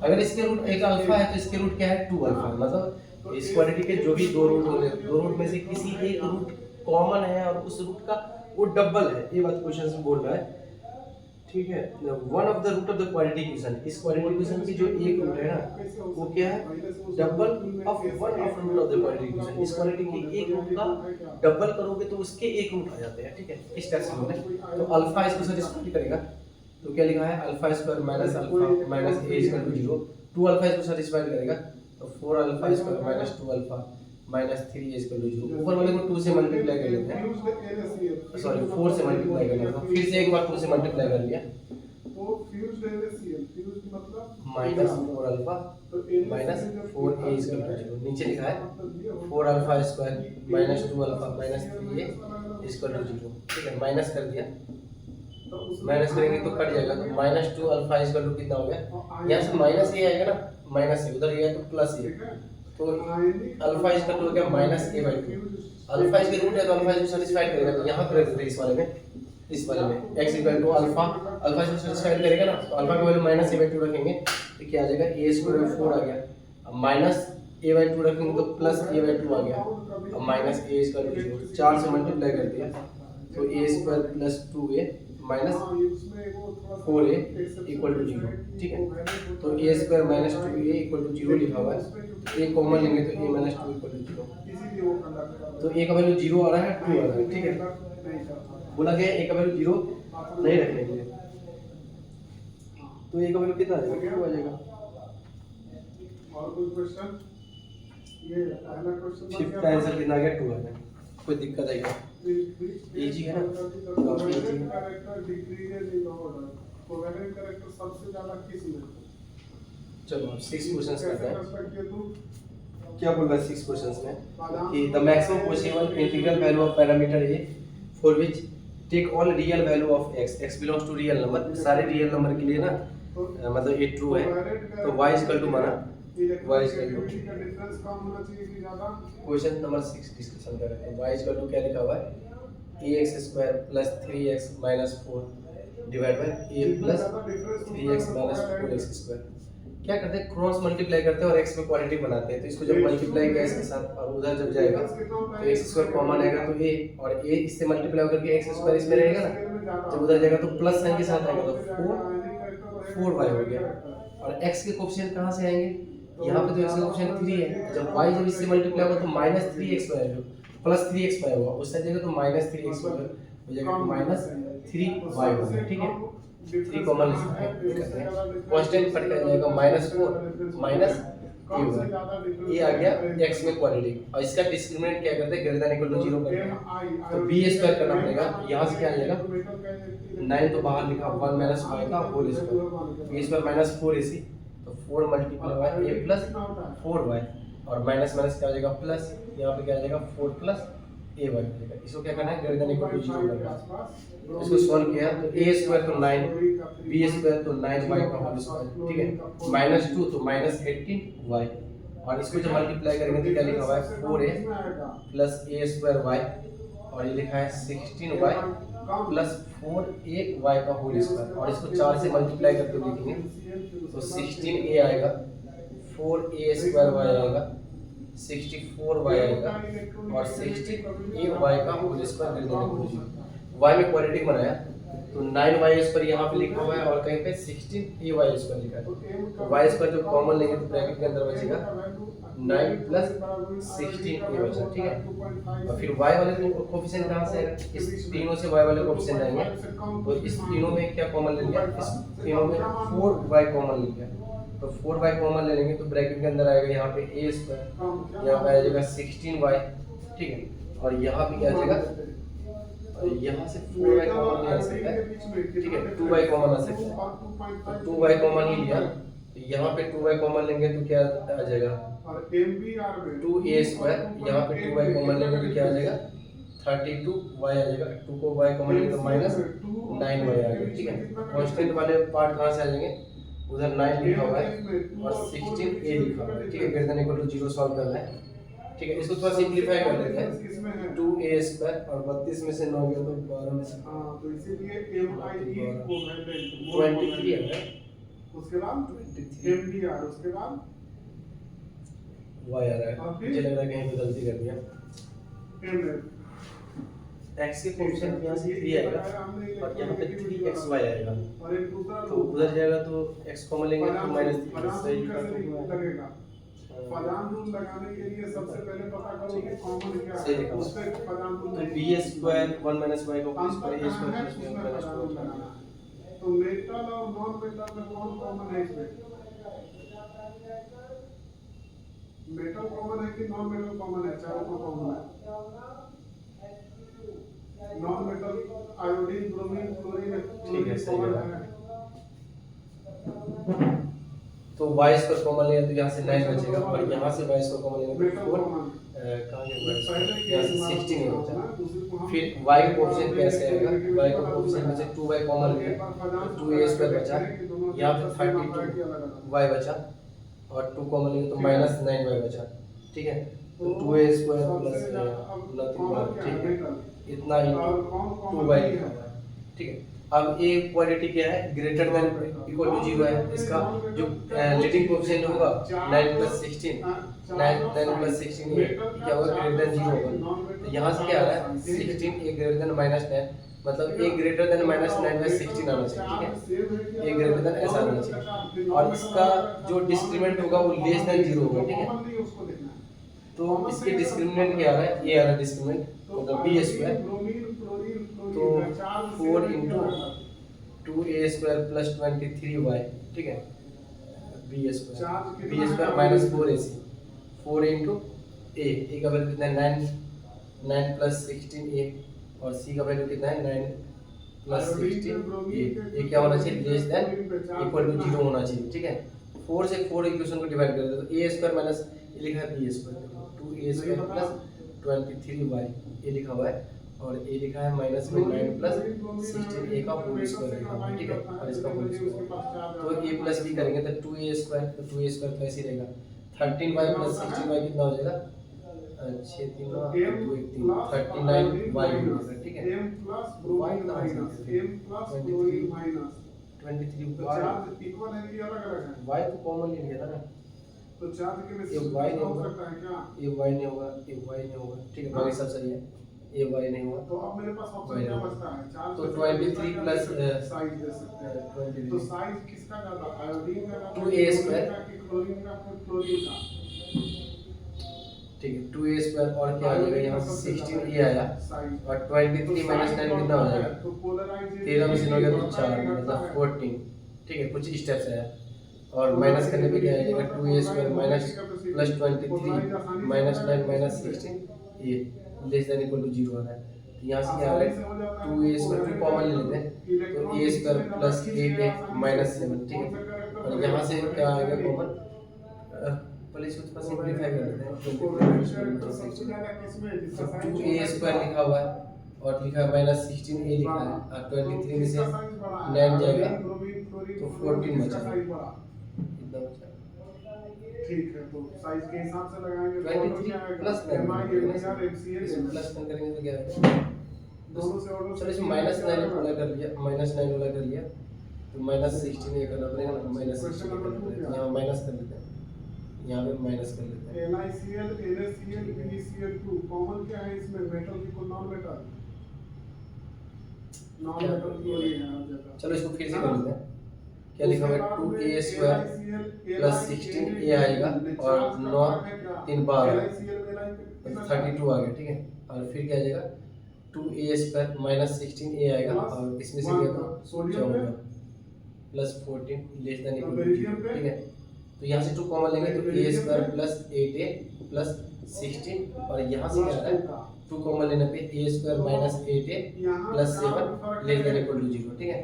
अगर इसके रूट एक अल्फा है तो इसके रूट क्या है 2 अल्फा, मतलब इस क्वाड्रेटिक के जो भी दो रूट होंगे, दो रूट में से किसी एक रूट कॉमन है और उस रूट का वो डबल है, ये बात क्वेश्चन में बोल रहा है, ठीक है, one of the root of the quadratic equation, इस क्वाड्रेटिक इक्वेशन की जो एक रूट है ना वो क्या है double of one of root of the quadratic equation, इस क्वाड्रेटिक की एक रूट का डबल करोगे तो उसके एक रूट आ जाते हैं, ठीक है, इस टाइप से होता है, तो अल्फा इसको सेटिस्फाई करेगा, तो क्या लिखा है alpha square minus alpha minus a equal to 0, 2 alpha इसको सेटिस्फाई करेगा, तो 4 alpha square minus 2 alpha minus 3 equal to 0, ऊपर वाले को 2 से मल्टीप्लाई कर लेते हैं, सॉरी 4 से मल्टीप्लाई कर लेते हैं, फिर से एक बार 2 से मल्टीप्लाई कर लिया, तो फ्यूज्ड NaCl, फ्यूज्ड मतलब minus 4 alpha minus 4 a equal to 0, नीचे लिखा है 4 alpha square minus 2 alpha minus 3 a equal to 0, ठीक है, माइनस कर दिया, माइनस करेंगे तो कट जाएगा, तो माइनस 2 अल्फा इक्वल टू कितना हो गया, यहाँ से माइनस a आएगा ना, माइनस a उधर गया तो प्लस a, तो अल्फा इसका टू हो गया minus A by to. Alpha इसके रूट है तो अल्फा इसको सेटिस्फाइड करेगा, तो यहाँ पर रख देते हैं इस वाले में x equal to alpha, alpha इसको सेटिस्फाइड करेगा ना, तो अल्फा का value minus A by two रखेंगे तो क्या आ जाएगा ए स्क्वायर बाई 4 आ गया। अब माइनस ए बाई टू रखेंगे तो प्लस ए बाई टू आ गया। अब minus a square by two 4 से मल्टीप्लाई कर दिया तो ए square plus 2a minus 4a equal to 0। ठीक है, तो ए square minus 2a equal to 0 लिखा हुआ है। ए कॉमन लेंगे तो a माइनस 2 इक्वल टू 0, तो a का वैल्यू 0 आ रहा है 2 आ रहा है। ठीक है, बोला गया a का वैल्यू 0 नहीं रखने के लिए, तो a का वैल्यू कितना आ जाएगा, 2 आ जाएगा। और कोई क्वेश्चन? ये पहला क्वेश्चन फिफ्थ का आंसर कितना आ गया, 2 आ गया। कोई दिक्कत है क्या? इजी है ना, काफी इजी है। Character decrease in order, covariant character सबसे ज्यादा किस में? चलो अब 6 क्वेश्चंस करते हैं। हैं। क्या बोल रहा है 6 क्वेश्चंस में कि the maximum possible integral value of parameter A for which take all real value of x belongs to real number, सारे रियल नंबर के लिए ना मतलब ये ट्रू है, तो y इक्वल टू माना y इक्वल टू डिफरेंस कम होना चाहिए कि ज्यादा? क्वेश्चन नंबर 6 डिस्कशन कर रहे हैं। y इक्वल टू क्या लिखा हुआ है, ax square plus 3x minus 4 divide by a plus 3x minus 4x square. क्या करते हैं, क्रॉस मल्टीप्लाई करते हैं और x में क्वाड्रेटिक बनाते हैं, तो इसको जब मल्टीप्लाई किया इसके साथ और उधर जब जाएगा तो x स्क्वायर कॉमन आएगा तो a, और a इससे मल्टीप्लाई करके x स्क्वायर इसमें रहेगा ना, जब उधर जाएगा तो प्लस साइन के साथ आएगा तो 4y हो गया। और x के कोएफिशिएंट कहां से आएंगे, यहाँ पे तो x का कोएफिशिएंट 3 है, जब y जब इससे मल्टीप्लाई होगा तो माइनस 3x आएगा, प्लस 3x होगा, उस साइड जाएगा तो माइनस 3x हो जाएगा, माइनस 3y होगा। ठीक है, 3 कॉमन ले सकते हैं, कांस्टेंट कट कर जाएगा माइनस 4 माइनस a होगा, ये आ गया x में क्वाड्रेटिक। और इसका डिस्क्रिमिनेंट क्या करते हैं, ग्रेटर देन इक्वल टू 0 करते हैं, तो b स्क्वायर करना पड़ेगा। यहाँ से क्या आ जाएगा 9 तो बाहर लिखा 1 माइनस y का whole square, a square minus 4ac, तो 4 multiply by a plus 4y, और माइनस माइनस क्या हो जाएगा प्लस, यहाँ पे क्या आ जाएगा 4 प्लस a y हो जाएगा। इसको क्या करना है, ग्रेटर देन इक्वल टू 0 करना है। इसको सॉल्व किया तो a स्क्वायर तो 9, b स्क्वायर तो 9y का होल स्क्वायर, ठीक है, माइनस 2 तो माइनस 18y, और इसको जब मल्टीप्लाई करेंगे तो क्या लिखा हुआ है 4a plus a square y, और ये लिखा है 16y प्लस 4ay का होल स्क्वायर, और इसको 4 से मल्टीप्लाई करके लिखेंगे तो 16a आएगा, 4a स्क्वायर y आएगा, 64y आएगा, और 16ay का होल स्क्वायर कर देंगे। y में क्वाड्रेटिक बनाया तो 9y स्क्वायर यहाँ पे लिखा हुआ है और कहीं पे 16ay स्क्वायर लिखा है, तो y स्क्वायर जो कॉमन लेंगे तो ब्रैकेट के अंदर बचेगा 9 प्लस 16a बचा। ठीक है, और फिर y वाले कोएफिशिएंट कहाँ से आएगा, इस तीनों से y वाले कोएफिशिएंट आएंगे, तो इस तीनों में क्या कॉमन ले लिया, इस तीनों में 4y कॉमन ले लिया, तो 4y कॉमन ले लेंगे तो ब्रैकेट के अंदर आएगा यहाँ पे a स्क्वायर, यहाँ पे आ जाएगा 16y। ठीक है, और यहाँ पे क्या आ जाएगा, यहाँ से 4y कॉमन नहीं आ सकता है, ठीक है, 2y कॉमन आ सकता है, तो 2y कॉमन ही लिया, तो यहाँ पे 2y कॉमन लेंगे तो क्या आ जाएगा 2a स्क्वायर, यहाँ पे 2y कॉमन लेंगे तो क्या आ जाएगा 32y आ जाएगा, 2 को y कॉमन लेंगे तो माइनस 9y आ जाएगा। ठीक है, कांस्टेंट वाले पार्ट कहाँ से आ जाएंगे, उधर 9 लिखा हुआ है और 16a लिखा हुआ है। ठीक है, greater than equal to 0 solve करना है। ठीक है, इसको थोड़ा सिंपलीफाई कर लेते हैं, 2a स्क्वायर और 32 में से 9 गया तो 12 में से, हां, तो इसीलिए mi को 23 है, उसके बाद 23 mdr, उसके बाद y आ रहा है, मुझे लग रहा है कहीं पे गलती कर दिया, mf x के कोएफिशिएंट यहाँ से 3 आएगा और यहाँ पे 3xy आएगा, और एक दूसरा तो उधर जाएगा तो x कॉमन लेंगे तो माइनस 3 सही लगेगा। फलान रूल लगाने के लिए सबसे पहले पता करो कि कॉमन क्या सही है, लिखा उस पे फलान रूल तो b स्क्वायर 1 माइनस y का whole square a square plus b minus 4। तो मेटल और नॉन मेटल में कौन कॉमन है इसमें? मेटल कॉमन है कि नॉन मेटल कॉमन है? चारों को कॉमन है। Non metal iodine, bromine, chlorine, ठीक है, सही कॉमन है। है। तो y स्क्वायर कॉमन लेंगे तो यहाँ से 9 बचेगा, और यहाँ से y स्क्वायर कॉमन लेंगे तो मेटल 4 कॉमन कहाँ गया y पहले स्क्वायर, की यहाँ से बात 16 है होता बचा। है, दूसरे को हम फिर y का कोएफिशिएंट कैसे आएगा, y का कोएफिशिएंट में से 2y कॉमन लिया तो 2a स्क्वायर बचा, यहाँ पे 32y बचा और 2 कॉमन लेंगे तो माइनस 9y बचा, ठीक है। तो 2a स्क्वायर प्लस नथिंग, ठीक है, इतना इंटू 2y लिखा हुआ है, ठीक है। अब ये क्वालिटी क्या है, ग्रेटर देन इक्वल टू 0 है। इसका जो लीडिंग कोएफिशिएंट होगा 9 + 16, 9 + 16 ये क्या होगा, ग्रेटर देन 0 होगा। तो यहाँ से क्या आ रहा है 16 ए ग्रेटर देन -9, मतलब ए ग्रेटर देन -9/16 आना चाहिए, ठीक है, ए ग्रेटर देन ऐसा आना चाहिए। और इसका जो डिस्क्रिमिनेंट होगा वो लेस देन 0 होगा, ठीक है। तो इसके डिस्क्रिमिनेंट क्या आ रहा है, ये आ रहा है डिस्क्रिमिनेंट, मतलब b स्क्वायर, तो 4 * 2a² + 23y, ठीक है, b square minus 4ac, 4 * a का वैल्यू कितना है 9 + 16a, और c का वैल्यू कितना है 9 + 16a। ये क्या होना चाहिए, लेस देन इक्वल टू 0 होना चाहिए, ठीक है। 4 से 4 इक्वेशन को डिवाइड कर दो, तो a² माइनस ये लिखा है b स्क्वायर, 2a² + 23y ये लिखा हुआ है, और ये लिखा है माइनस में 9 + 16a का होल स्क्वायर लिखा हुआ है, ठीक है, और इसका होल स्क्वायर, तो a + b करेंगे तो 2a², तो 2a² तो ऐसे ही रहेगा। 13y + 16y कितना हो जाएगा, 6 3 2 1 3 39y हो जाएगा, ठीक है। y कहाँ से 23 y तो कॉमन ले लिया था ना, तो चार्ज के ये y नहीं हो होगा, सकता है क्या? ये y नहीं होगा, ये y नहीं होगा, ठीक है, बाकी सब सही है, ये y नहीं हुआ। तो अब मेरे पास ऑप्शन क्या बचता है, चार्ज तो 23 प्लस साइज दे सकते हैं। 23 तो साइज किसका ज्यादा, आयोडीन का ज्यादा, 2a² कि क्लोरीन का, क्लोरीन का, ठीक है, 2a² और क्या आ जाएगा यहाँ से 16a आया, और 23 - 9 कितना हो जाएगा, 13 में से हो गया तो 4 मतलब 14, ठीक है, कुछ स्टेप्स है, और माइनस करने पे क्या आ जाएगा 2a² minus plus 23 minus 9 minus 16 ये लेस देन इक्वल टू 0 आ रहा है। तो यहाँ से क्या आ रहा है 2a² को कॉमन ले लेते हैं, तो a² प्लस 8a माइनस 7, ठीक है, और यहाँ से क्या आएगा कॉमन, पहले इसको थोड़ा सिंपलीफाई कर लेते हैं, तो 2a² लिखा हुआ है और लिखा है माइनस 16a लिखा है, और 23 में से 9 जाएगा तो 14 बचा, इतना बचा, ठीक है। तो साइज के हिसाब से लगाएंगे 23 प्लस 9 प्लस 9 करेंगे तो क्या आएगा, दोनों से ऑर्डर, चलो इसमें -9 वाला कर लिया, -9 वाला कर लिया, तो -16 ये करना पड़ेगा ना, -16 करना पड़ेगा, यहाँ माइनस कर लेते हैं, यहाँ पे माइनस कर लेते हैं। NiCl, NaCl, BeCl2 कॉमन क्या है इसमें, मेटल की कोई non metal, non metal chlorine है हर जगह। चलो इसको फिर से कर लेते हैं, क्या लिखा हुआ है 2a² प्लस 16a आएगा, और 9 3 12 32 आ गया, ठीक है, और फिर क्या आ जाएगा 2a² माइनस 16a आएगा, और इसमें से क्या था 14 plus 14 less than equal to 0, ठीक है। तो यहाँ से 2 कॉमन लेंगे तो a² प्लस 8a प्लस 16, और यहाँ से क्या आ रहा है 2 कॉमन लेने पे a² minus 8a plus 7 less than equal to 0, ठीक है।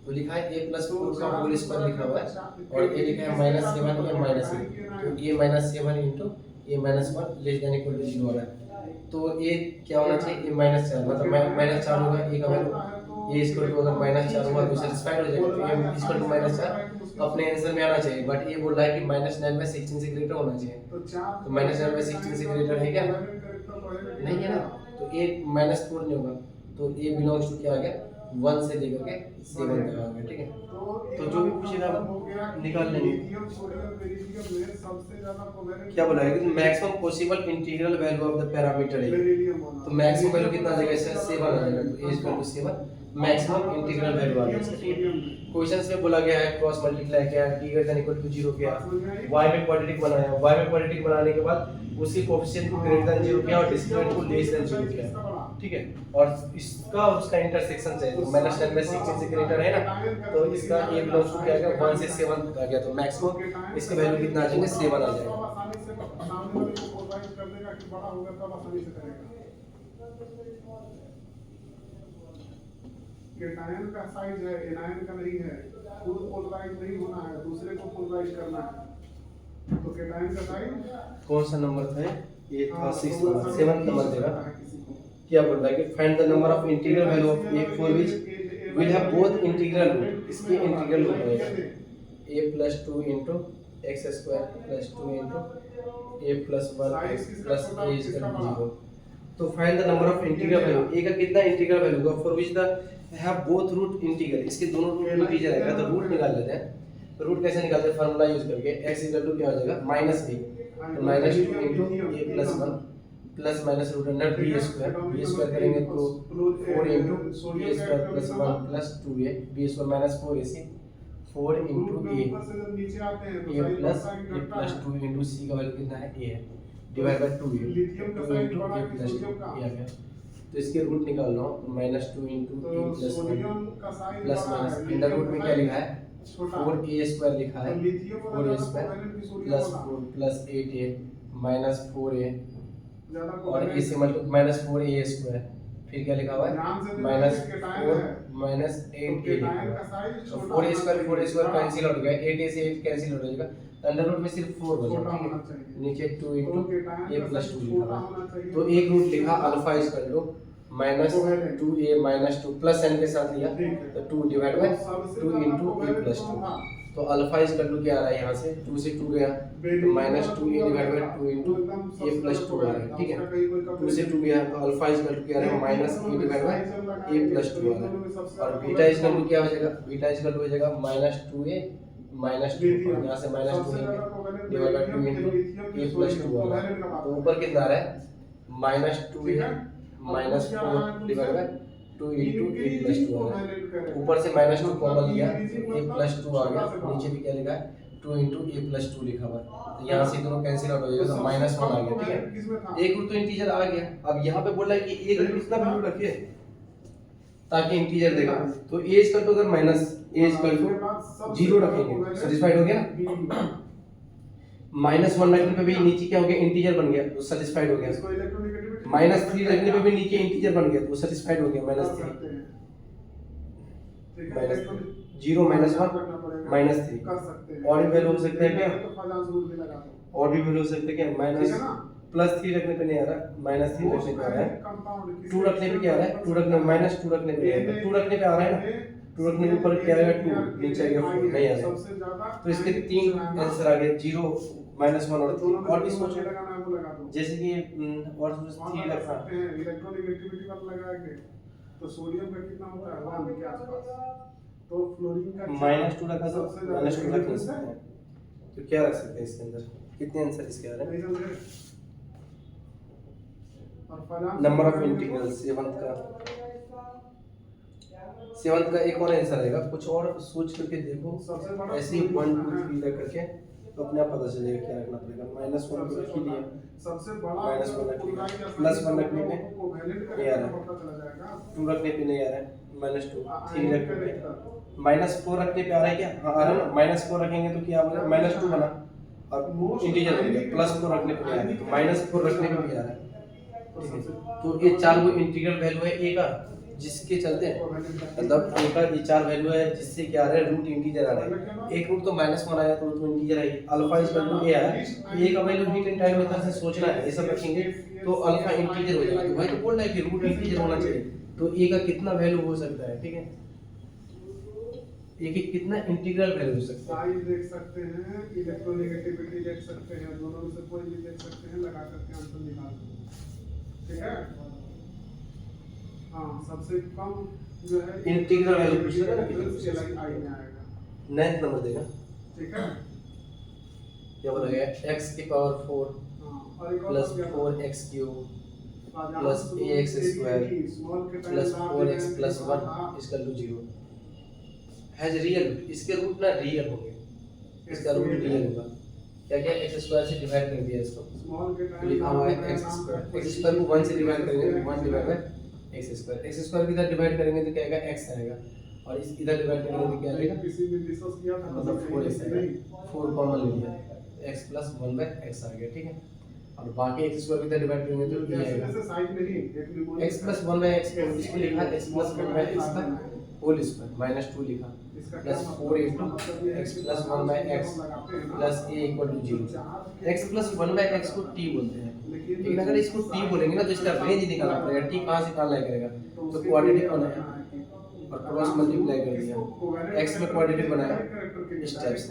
तो लिखा है a + 4 का होल स्क्वायर लिखा हुआ है, और a लिखा है -7 a माइनस, तो a - 7 into a - 1 less than equal to 0 आ रहा है। तो a क्या होना चाहिए, a -4, मतलब -4 होगा, a का वैल्यू a = अगर -4 हुआ तो सेटिस्फाइड हो जाएगा, तो a = -4 अपने आंसर में आना चाहिए, बट ये बोल रहा है कि -9/16 से ग्रेटर होना चाहिए, तो -9/16 से ग्रेटर है क्या, नहीं है ना, तो a -4 नहीं होगा, तो a बिलोंग्स टू क्या आ गया 1 से लेकर के 7 तक आ गया, ठीक है। तो जो भी पूछेगा निकाल लेंगे। क्या बोला है कि maximum possible integral value of the parameter है, तो मैक्सिमम वैल्यू कितना आ जाएगा, इसका 7 आ जाएगा, तो a = 7 मैक्सिमम इंटीग्रल वैल्यू आ जाएगा, ठीक है। क्वेश्चंस में बोला गया है क्रॉस मल्टीप्लाई किया, t > 0 किया, y में क्वाड्रेटिक बनाया, y में क्वाड्रेटिक बनाने के बाद उसके कोएफिशिएंट को ग्रेटर देन 0 किया और डिस्क्रिमिनेंट को लेस देन 0 किया, ठीक है, और इसका उसका इंटरसेक्शन चाहिए, तो -9/16 से ग्रेटर है ना, तो इसका a बिलोंग्स टू क्या आ गया 1 से 7 तक आ गया, तो मैक्सिमम इसके वैल्यू कितना आ जाएंगे 7 आ जाएगा। केटायन का साइज है, एनायन का नहीं है, खुद पोलराइज नहीं होना है, दूसरे को पोलराइज करना है, तो केटायन का साइज कौन सा नंबर था ये था 6 नंबर, 7 नंबर देगा। क्या बोल रहा है कि find the number of integral value of a for which will have both integral root, इसके इंटीग्रल रूट रहेगा a + 2 * x square plus 2 into a plus 1 size किसका प्लस छोटा ए किसका इक्वल टू बड़ा? 0। तो find the number of integral value, a का कितना integral value होगा for which the have both root integral, इसके दोनों रूट इंटीजर आएगा। तो रूट निकाल लेते हैं। तो रूट कैसे निकालते हैं, फार्मूला यूज करके x इक्वल टू क्या हो जाएगा माइनस b, तो minus 2 into a plus 1 plus minus root under b square करेंगे तो 4 into b square plus 1 plus 2a, b square minus 4ac 4 into a plus 2 into c का value कितना है a है, divide by 2a 2 into a plus 2 ये आ गया। तो इसके रूट निकाल रहा हूँ minus 2 into a plus 1 plus minus under root में क्या लिखा है 4a स्क्वायर लिखा है, 4a square plus 4 plus 8a minus 4a और ए से मतलब माइनस 4a स्क्वायर, फिर क्या लिखा हुआ है माइनस 4 माइनस 8a लिखा हुआ है। तो 4a स्क्वायर कैंसिल आउट हो गया, 8a से 8 कैंसिल आउट हो जाएगा, अंडर रूट में सिर्फ 4 बचा, ठीक है। नीचे 2 इंटू ए प्लस 2 लिखा हुआ, तो एक रूट लिखा alpha equal to minus 2a minus 2 plus n के साथ लिया तो 2 divide by 2 into a plus 2। तो अल्फा इक्वल टू क्या आ रहा है यहाँ से 2 से 2 गया तो minus 2a divide by 2 into a plus 2 आ रहा है, ठीक है। 2 से 2 गया तो अल्फा इक्वल टू क्या आ रहा है minus a divide by A plus 2 आ रहा है। और बीटा इक्वल टू क्या हो जाएगा, बीटा इक्वल टू हो जाएगा माइनस 2a माइनस 2, यहाँ से माइनस 2 लेंगे divide by 2 into a plus 2 आ रहा है। तो ऊपर कितना आ रहा है minus 2a minus 4 divide by 2 into a plus 2 आ रहा है। ऊपर से माइनस 2 कॉमन लिया तो ए प्लस 2 आ गया, नीचे भी क्या लिखा है 2 इंटू ए प्लस 2 लिखा हुआ है। तो यहाँ से दोनों कैंसिल आउट हो जाएगा तो माइनस 1 आ गया, ठीक है। एक रूट तो इंटीजर आ गया, अब यहाँ पे बोल रहा है कि एक रूट कितना वैल्यू रखे ताकि इंटीजर देगा, तो ए इक्वल टू अगर माइनस ए इक्वल टू 0 रखेंगे सैटिस्फाइड हो गया ना। माइनस 1 रखने पे भी नीचे क्या हो गया इंटीजर बन गया तो सैटिस्फाइड हो गया। माइनस 3 रखने पे भी नीचे इंटीजर बन गया तो सैटिस्फाइड हो गया माइनस 3 माइनस 0 माइनस 1 माइनस 3 और भी वैल्यू हो सकता है क्या, और भी वैल्यू हो सकता है क्या माइनस प्लस 3 रखने पे नहीं आ रहा, माइनस 3 रखने पे आ रहा है, 2 रखने पे क्या आ रहा है 2 रखने माइनस 2 रखने पे 2 रखने पे आ रहा है ना, 2 रखने के ऊपर क्या आएगा 2 नीचे आएगा 4 नहीं आ रहा। तो इसके 3 आंसर आ गए 0 माइनस 1 और 3। और भी सोचो जैसे कि और 3 रखा इलेक्ट्रोनेगेटिविटी पर लगा के तो सोडियम का कितना होता है 1 के आसपास, तो फ्लोरीन का माइनस 2 रखा तो माइनस 2 रख सकते हैं। तो क्या रख सकते हैं इसके अंदर, कितने आंसर इसके आ रहे हैं। नंबर ऑफ इंटीग्रल सेवंथ का एक और आंसर आएगा, कुछ और सोच करके देखो ऐसे ही 1 2 3 रख करके तो अपने आप पता चलेगा क्या रखना पड़ेगा। माइनस 1 तो रख ही दिया, सबसे बड़ा माइनस 1 रख लिया, प्लस 1 रखने पे नहीं आ रहा, 2 रखने पे नहीं आ रहा है, माइनस 2 3 रखने पे माइनस 4 रखने पे आ रहा है क्या, हाँ आ रहा है ना। माइनस 4 रखेंगे तो क्या बना माइनस 2 बना और इंटीजर बन गया, प्लस 4 रखने पे नहीं आ रहा तो माइनस 4 रखने पे भी आ रहा है। तो ये 4 वो इंटीग्रल वैल्यू है ए का जिसके चलते मतलब ए का ये 4 वैल्यू है जिससे क्या आ रहा है रूट इंटीजर आ रहा है। एक रूट तो माइनस 1 आया तो रूट इंटीजर आई, अल्फा इक्वल टू ए आया, ए का value hit and time method से सोचना है, ये सब रखेंगे तो अल्फा इंटीजर हो जाएगा। तो भाई तो बोल रहा है कि रूट इंटीजर होना चाहिए, तो ए का कितना वैल्यू हो सकता है, ठीक है। ए की कितना इंटीग्रल वैल्यू हो सकता है, साइज देख सकते हैं, इलेक्ट्रोनेगेटिविटी देख सकते हैं, दोनों में से कोई भी देख सकते हैं, लगा करके आंसर निकाल सकते हैं, ठीक है। हाँ सबसे कम जो है इंटीग्रल वैल्यू पूछ रहा है ना कि आई में आएगा, 9th नंबर देगा, ठीक है। क्या बोला गया x की power 4 plus 4x cube plus ax square plus 4x plus 1 इसका रूट 0 हैज रियल, इसके रूट ना रियल होंगे, इसका रूट रियल होगा। क्या क्या x स्क्वायर से डिवाइड कर दिया इसको, तो लिखा हुआ है x स्क्वायर को 1 से डिवाइड करेंगे तो 1 डिवाइड बाय x स्क्वायर की इधर डिवाइड करेंगे तो क्या आएगा x आएगा और इस इधर डिवाइड करेंगे तो क्या आएगा किसी ने डिस्कस किया था मतलब 4x आएगा, 4 कॉमन ले लिया x प्लस 1 बाय x आ गया, ठीक है। और बाकी x स्क्वायर की इधर डिवाइड करेंगे तो ये आएगा जैसे साइड में ही x प्लस 1 बाय x, इसको लिखा x प्लस 1 बाय x का होल स्क्वायर माइनस 2 लिखा plus 4 into x plus 1 bye x plus a equal to 0। x plus 1 bye x को t बोलते हैं, लेकिन अगर इसको t बोलेंगे ना तो इसका रेंज निकालना पड़ेगा, t कहाँ से निकालना करेगा तो क्वाड्रेटिक बनाया और क्रॉस मल्टीप्लाई कर दिया, x में क्वाड्रेटिक बनाया इस टाइप से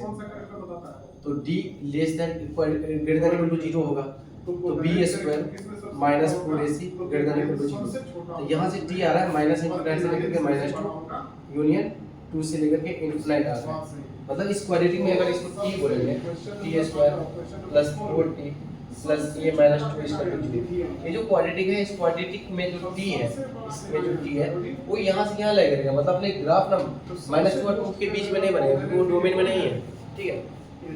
तो d less than equal greater than equal to 0 होगा, तो b square minus 4ac greater than equal to 0। तो यहाँ से t आ रहा है माइनस इनफिनिटी से लेकर के -2 यूनियन 2 से लेकर के इनफिनिट आ रहा है। मतलब इस क्वाड्रेटिक में अगर इसको t बोलेंगे t square plus 4t plus a minus 2 इसका टू 0। ये जो क्वाड्रेटिक है, इस क्वाड्रेटिक में जो t है, इसमें जो t है वो यहाँ से यहाँ लाया करेगा। मतलब अपने ग्राफ ना -2 और 2 के बीच में नहीं बनेगा क्योंकि वो डोमेन में नहीं है, ठीक है।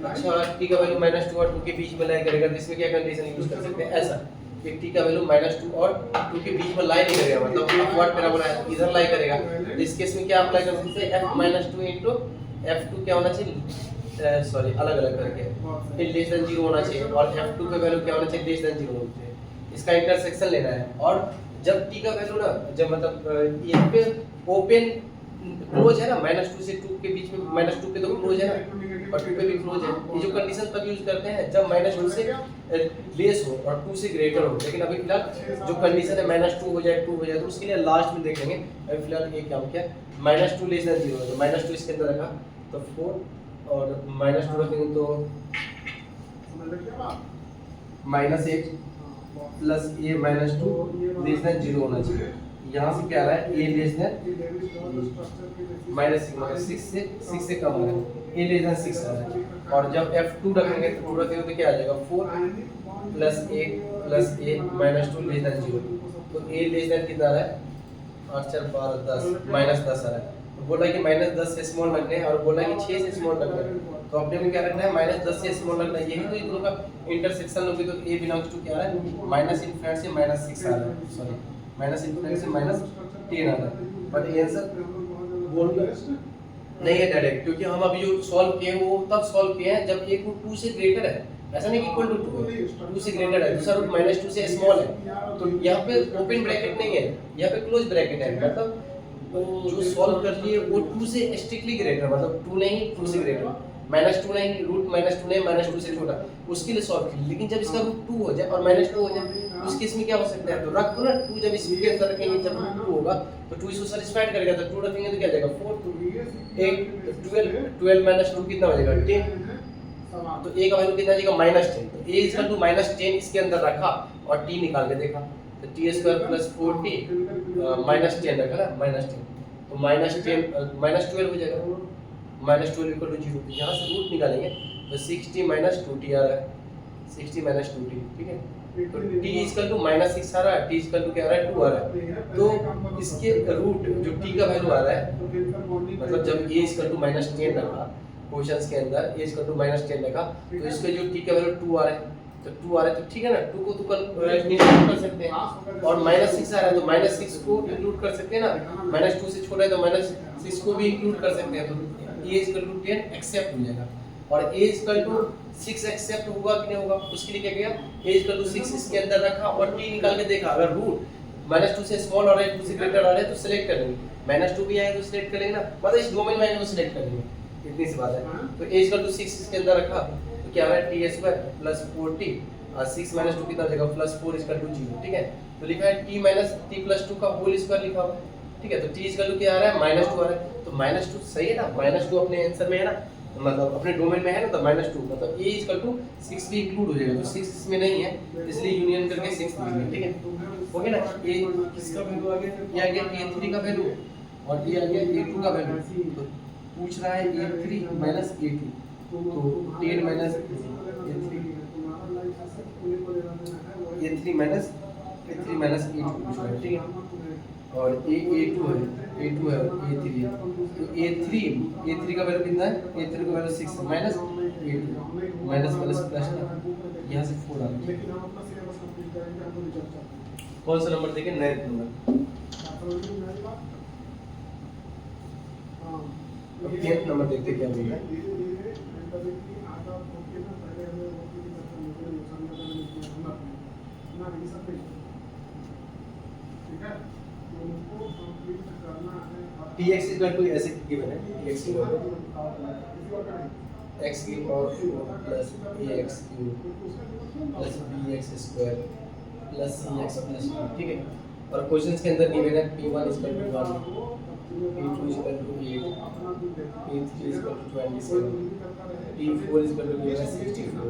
अच्छा t का वैल्यू -2 और 2 के बीच में लाया करेगा, तो इसमें क्या कंडीशन यूज कर सकते हैं, ऐसा कि t का वैल्यू -2 और 2 के बीच में लाई नहीं करेगा, मतलब अपवर्ड पैराबोला है इधर लाई करेगा। तो इस केस में क्या अप्लाई कर सकते हैं, f-2 f2 क्या होना चाहिए, सॉरी अलग अलग करके फिर लेस देन 0 होना चाहिए, और f2 का वैल्यू क्या होना चाहिए, लेस देन 0 होना चाहिए। इसका इंटरसेक्शन लेना है, और जब t का वैल्यू ना, जब मतलब यहाँ पे ओपन क्लोज है ना, -2 से 2 के बीच में, -2 पे तो क्लोज है ना और 2 पे भी क्लोज है। ये जो कंडीशन तब यूज करते हैं जब -2 से लेस हो और 2 से ग्रेटर हो। लेकिन अभी फिलहाल जो कंडीशन है -2 हो जाए 2 हो जाए, तो उसके लिए लास्ट में देख लेंगे। अभी फिलहाल ये क्या हो गया, -2 लेस देन 0 है, तो -2 इसके अंदर रखा तो 4 और -2 रखेंगे तो -8 प्लस a -2 लेस देन 0 होना चाहिए। यहाँ से क्या आ रहा है, a लेस देन -6 से कम आ रहा है, a लेस देन 6 आ रहा है। और जब f2 रखेंगे तो 2 रखेंगे तो क्या आ जाएगा, 4 प्लस a -2 लेस देन 0। तो a लेस देन कितना आ रहा है, 8 4 12 10 -10 आ रहा है। तो बोला कि -10 से स्मॉल रखना है और बोला कि 6 से स्मॉल रखना है, तो अपने में क्या रखना है, -10 से स्मॉल रखना है। यही तो इन दोनों का इंटरसेक्शन होगी, तो a बिलोंग्स टू क्या आ रहा है, -∞ से -6 आ रहा है, सॉरी -∞ से -10 आ रहा है। बट ये आंसर बोल नहीं है डायरेक्ट, क्योंकि हम अभी जो सॉल्व किए हैं वो तब सॉल्व किए हैं जब एक रूट 2 से ग्रेटर है, ऐसा नहीं कि इक्वल टू 2 है, 2 से ग्रेटर है, दूसरा रूट -2 से स्मॉल है। तो यहाँ पे ओपन ब्रैकेट नहीं है, यहाँ पे क्लोज ब्रैकेट है। मतलब जो सॉल्व कर लिए वो 2 से स्ट्रिक्टली ग्रेटर, मतलब 2 नहीं 2 से ग्रेटर, -2 नहीं, रूट -2 नहीं, -2 से छोटा, उसके लिए सॉल्व किया। लेकिन जब इसका रूट 2 हो जाए और -2 हो जाए, तो उस केस में क्या हो सकता है, तो रख दो ना 2, जब इसके अंदर रखेंगे जब रूट 2 होगा तो 2 इसको सैटिस्फाइड करेगा, तो 2 रखेंगे तो क्या जाएगा 4 8 12 -2 कितना हो जाएगा 10। तो a का वैल्यू कितना आ जाएगा -10। तो a -10 इसके अंदर रखा और t निकाल के देखा, तो t² + 4t -10 रखा ना, -10 तो -10 -12 हो जाएगा, -12 = 0। तो यहाँ से रूट निकालेंगे तो 60 - 2t आ रहा है, 60 - 2t, ठीक है। तो t = -6 आ रहा है, t = क्या आ रहा है 2 आ रहा है। तो इसके रूट जो t का वैल्यू आ रहा है, मतलब जब a = -10 रखा क्वेश्चंस के अंदर, a = -10 रखा, तो इसका जो t का वैल्यू 2 आ रहा है, तो 2 आ रहा है तो ठीक है ना, 2 को तो इंक्लूड कर सकते हैं, और -6 आ रहा है तो -6 को इंक्लूड कर सकते हैं ना, -2 से छोटा है तो -6 को भी इंक्लूड कर सकते हैं। तो a = 10 एक्सेप्ट हो जाएगा, और a = 6 एक्सेप्ट होगा कि नहीं होगा, उसके लिए क्या किया, a = 6 इसके अंदर रखा और t निकाल के देखा। अगर रूट -2 से स्मॉल आ रहा है, 2 से ग्रेटर आ रहा है तो सिलेक्ट कर लेंगे, -2 भी आए तो सिलेक्ट कर लेंगे ना, मतलब इस डोमेन में आएगा तो सिलेक्ट कर लेंगे, इतनी सी बात है। तो a = 6 इसके अंदर रखा तो क्या आ रहा है, t² + 4t, और 6 - 2 कितना हो जाएगा, +4 = 0, ठीक है। तो लिखा है t - t + 2 का होल स्क्वायर लिखा हुआ है, ठीक है। तो t = क्या आ रहा है, -2 आ रहा है, तो -2 सही है ना, -2 अपने आंसर में है ना, मतलब अपने डोमेन में है ना, तो -2 मतलब a = 6 भी इंक्लूड हो जाएगा, तो 6 इसमें नहीं है इसलिए यूनियन करके 6 लिख दिया, ठीक है। हो गया ना, a किसका वैल्यू आ गया, ये आ गया a3 का वैल्यू और ये आ गया a2 का वैल्यू। तो पूछ रहा है a3 - a2, तो 10 - a3 पूछ रहा है, ठीक है। और a2 है, a2 है और a3 है, तो a3 का वैल्यू कितना है, a3 का वैल्यू 6 है, माइनस a2 माइनस प्लस ना, यहाँ से 4 आ गया। कौन सा नंबर देखें, 9th नंबर, 10th नंबर देखते क्या बोल रहा है। px = ऐसे गिवन है, px = x की power 4 plus ax³ plus bx² plus cx plus 2, ठीक है। और क्वेश्चंस के अंदर गिवन है p1 = 1, p2 = 8, p3 = 27, P4 is equal to 64।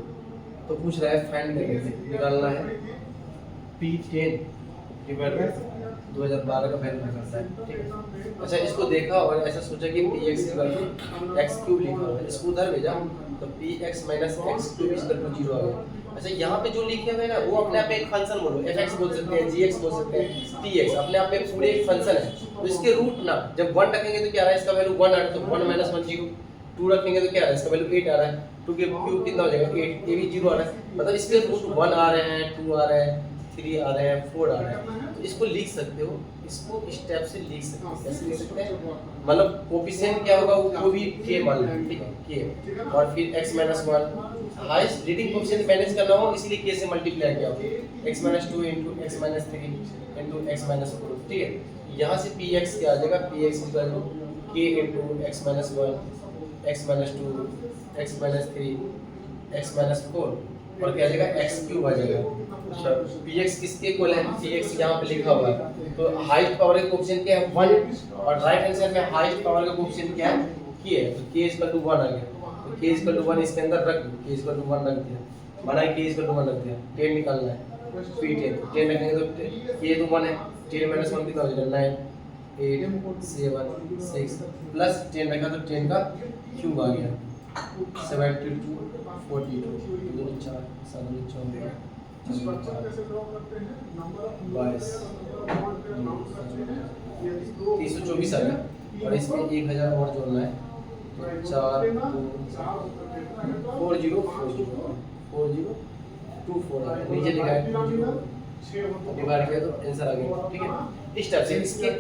तो पूछ रहा है फाइंड निकालना है P10 डिवाइड बाय 2012 का वैल्यू निकालना है, ठीक है। अच्छा, इसको देखा और ऐसा सोचा कि px equal to x cube लिखा हुआ है, इसको उधर भेजा तो px minus x cube equal to 0 आ गया। अच्छा, यहाँ पे जो लिखे हुए हैं ना वो अपने आप में एक फंक्शन बोलो, fx बोल सकते हैं, gx बोल सकते हैं, px अपने आप में पूरे एक फंक्शन है। तो इसके रूट ना जब 1 रखेंगे तो क्या आ रहा है, इसका वैल्यू 1 आ रहा है, तो 1 माइनस 1 0। 2 रखेंगे तो क्या आ रहा है, इसका वैल्यू 8 आ रहा है, 2 के क्यूब कितना हो जाएगा 8, ये भी 0 आ रहा है। मतलब इसके रूट 1 आ रहे हैं, 2 आ रहे हैं, 3 आ रहे हैं, 4 आ रहे हैं। तो इसको लिख सकते हो, इसको स्टेप से लिख सकते हो। कैसे लिख सकते हैं, मतलब कोफिशिएंट क्या होगा वो भी k मान लें, ठीक है, k और फिर x 1 highest leading coefficient manage करना हो इसलिए k से मल्टीप्लाई किया हो, x 2 into x 3 into x 4, ठीक है। यहाँ से px क्या आ जाएगा, px equal to k into x 1 x 2 x 3 x 4 और क्या आ जाएगा x क्यूब आ जाएगा। अच्छा, px किसके इक्वल है, px यहाँ पे लिखा हुआ है, तो हाईएस्ट पावर का कोएफिशिएंट क्या है 1 और राइट हैंड साइड में हाईएस्ट पावर का कोएफिशिएंट क्या है k है, तो k इक्वल टू 1 आ गया। तो k इक्वल टू 1 इसके अंदर रख दो, k इक्वल टू 1 रख दिया, बनाए k इक्वल टू 1 रख दिया, 10 निकालना है, फिर 10 रखेंगे तो k तो 1 है, 10 माइनस 1 कितना हो जाएगा 9 8 7 6 प्लस 10 रखा तो 10 का क्यूब आ गया 72 42 2 4 7 4 324 आ गया। और इसमें 1000 और जोड़ना है, 4 4 0 4 0 2 4 आ गया, नीचे लिखा है 2 0 डिवाइड किया तो आंसर आ गया, ठीक है। इस टाइप से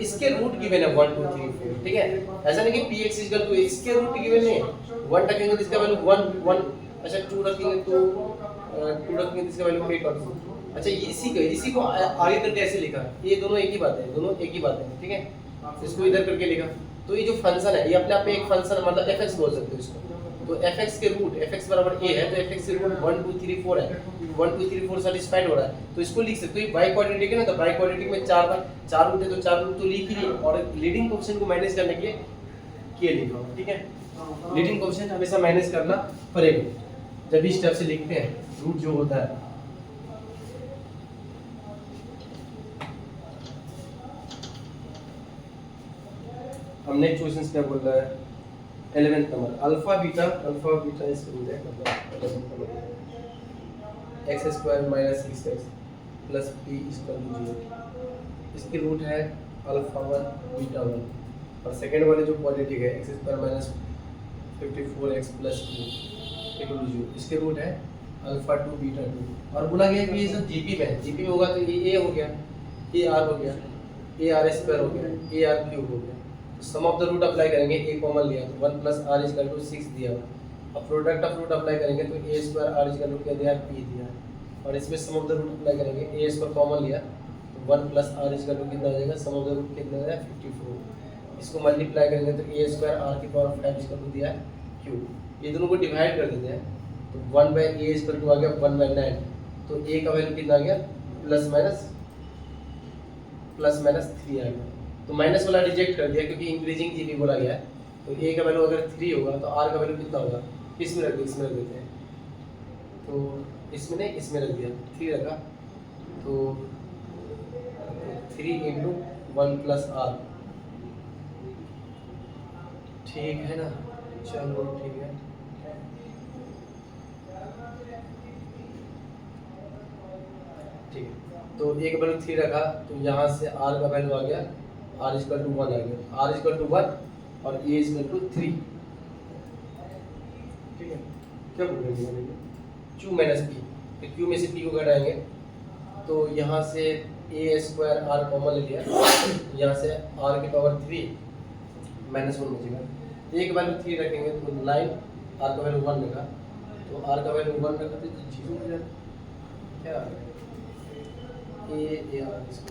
इसके रूट गिवन है 1 2 3 4, ठीक है। ऐसा नहीं कि px इक्वल टू इसके रूट गिवन नहीं है, 1 रखेंगे तो इसका वैल्यू 1 1, अच्छा 2 रखेंगे तो 2 रखेंगे तो इसका वैल्यू 8 और 2। अच्छा, इसी को आगे करके ऐसे लिखा, ये दोनों एक ही बात है, दोनों एक ही बात है, ठीक है। इसको इधर करके लिखा, तो ये जो फंक्शन है ये अपने आप में एक फंक्शन मतलब fx बोल सकते हो इसको। तो fx के रूट fx बराबर a है, तो fx के रूट 1 2 3 4 है, 1 2 3 4 सैटिस्फाइड हो रहा है, तो इसको लिख सकते हो। ये बाई क्वाड्रेटिक है ना, तो बाई क्वाड्रेटिक में 4 रूट है, तो 4 रूट तो लिख ही लिए, और लीडिंग कोएफिशिएंट को मैनेज करने के लिए k लिखा हुआ, ठीक है। लीडिंग कोएफिशिएंट हमेशा मैनेज करना पड़ेगा जब इस स्टेप से लिखते हैं रूट जो होता है। हम नेक्स्ट क्वेश्चन क्या बोल रहा है, 11th नंबर अल्फा बीटा इस रूट है, मतलब 11th number x square minus 6x plus p equal to 0। इसकी रूट है अल्फा 1 बीटा 1 और सेकंड वाले जो क्वाड्रेटिक है x square minus 54x plus p equal to 0, इसके रूट है अल्फा 2 बीटा 2। और बोला गया कि ये सब जीपी में है, जीपी में होगा तो ये a हो गया, a r हो गया, a r स्क्वायर हो गया, a r क्यूब हो गया। सम ऑफ द रूट अप्लाई करेंगे, a कॉमन लिया तो 1 प्लस r इक्वल टू 6 दिया। अब प्रोडक्ट ऑफ रूट अप्लाई करेंगे तो a square r equal to क्या दिया, p दिया। और इसमें sum of the root apply करेंगे, a स्क्वायर कॉमन लिया तो 1 प्लस r इक्वल टू कितना आ जाएगा, सम ऑफ द रूट कितना आ जाएगा 54। इसको मल्टीप्लाई करेंगे तो a स्क्वायर r की पावर 5 इक्वल टू दिया क्यूब। ये दोनों को डिवाइड कर देते हैं तो 1 बाय a इक्वल टू आ गया 1 बाय 9, तो a का वैल्यू कितना आ गया प्लस माइनस 3 आ गया। तो माइनस वाला रिजेक्ट कर दिया क्योंकि इंक्रीजिंग जीबी बोला गया है, तो a का वैल्यू अगर 3 होगा तो r का वैल्यू कितना होगा, इसमें रख देते हैं, तो इसमें नहीं इसमें रख दिया 3 रखा तो 3 इंटू 1 प्लस r, ठीक है ना, चलो ठीक है। ठीक है, तो a का वैल्यू 3 रखा तो यहाँ से r का वैल्यू आ गया r इक्वल टू 1 आ गया, r इक्वल टू 1 और a इक्वल टू 3, ठीक है। क्या बोल रहे हैं q माइनस p, तो q में से p को घटाएंगे तो यहाँ से a स्क्वायर r कॉमन ले लिया, यहाँ से r की पावर 3 माइनस 1 बचेगा, a का वैल्यू 3 रखेंगे तो 9, r का वैल्यू 1 रखा तो r का वैल्यू 1 रखा तो 0 हो जाता, क्या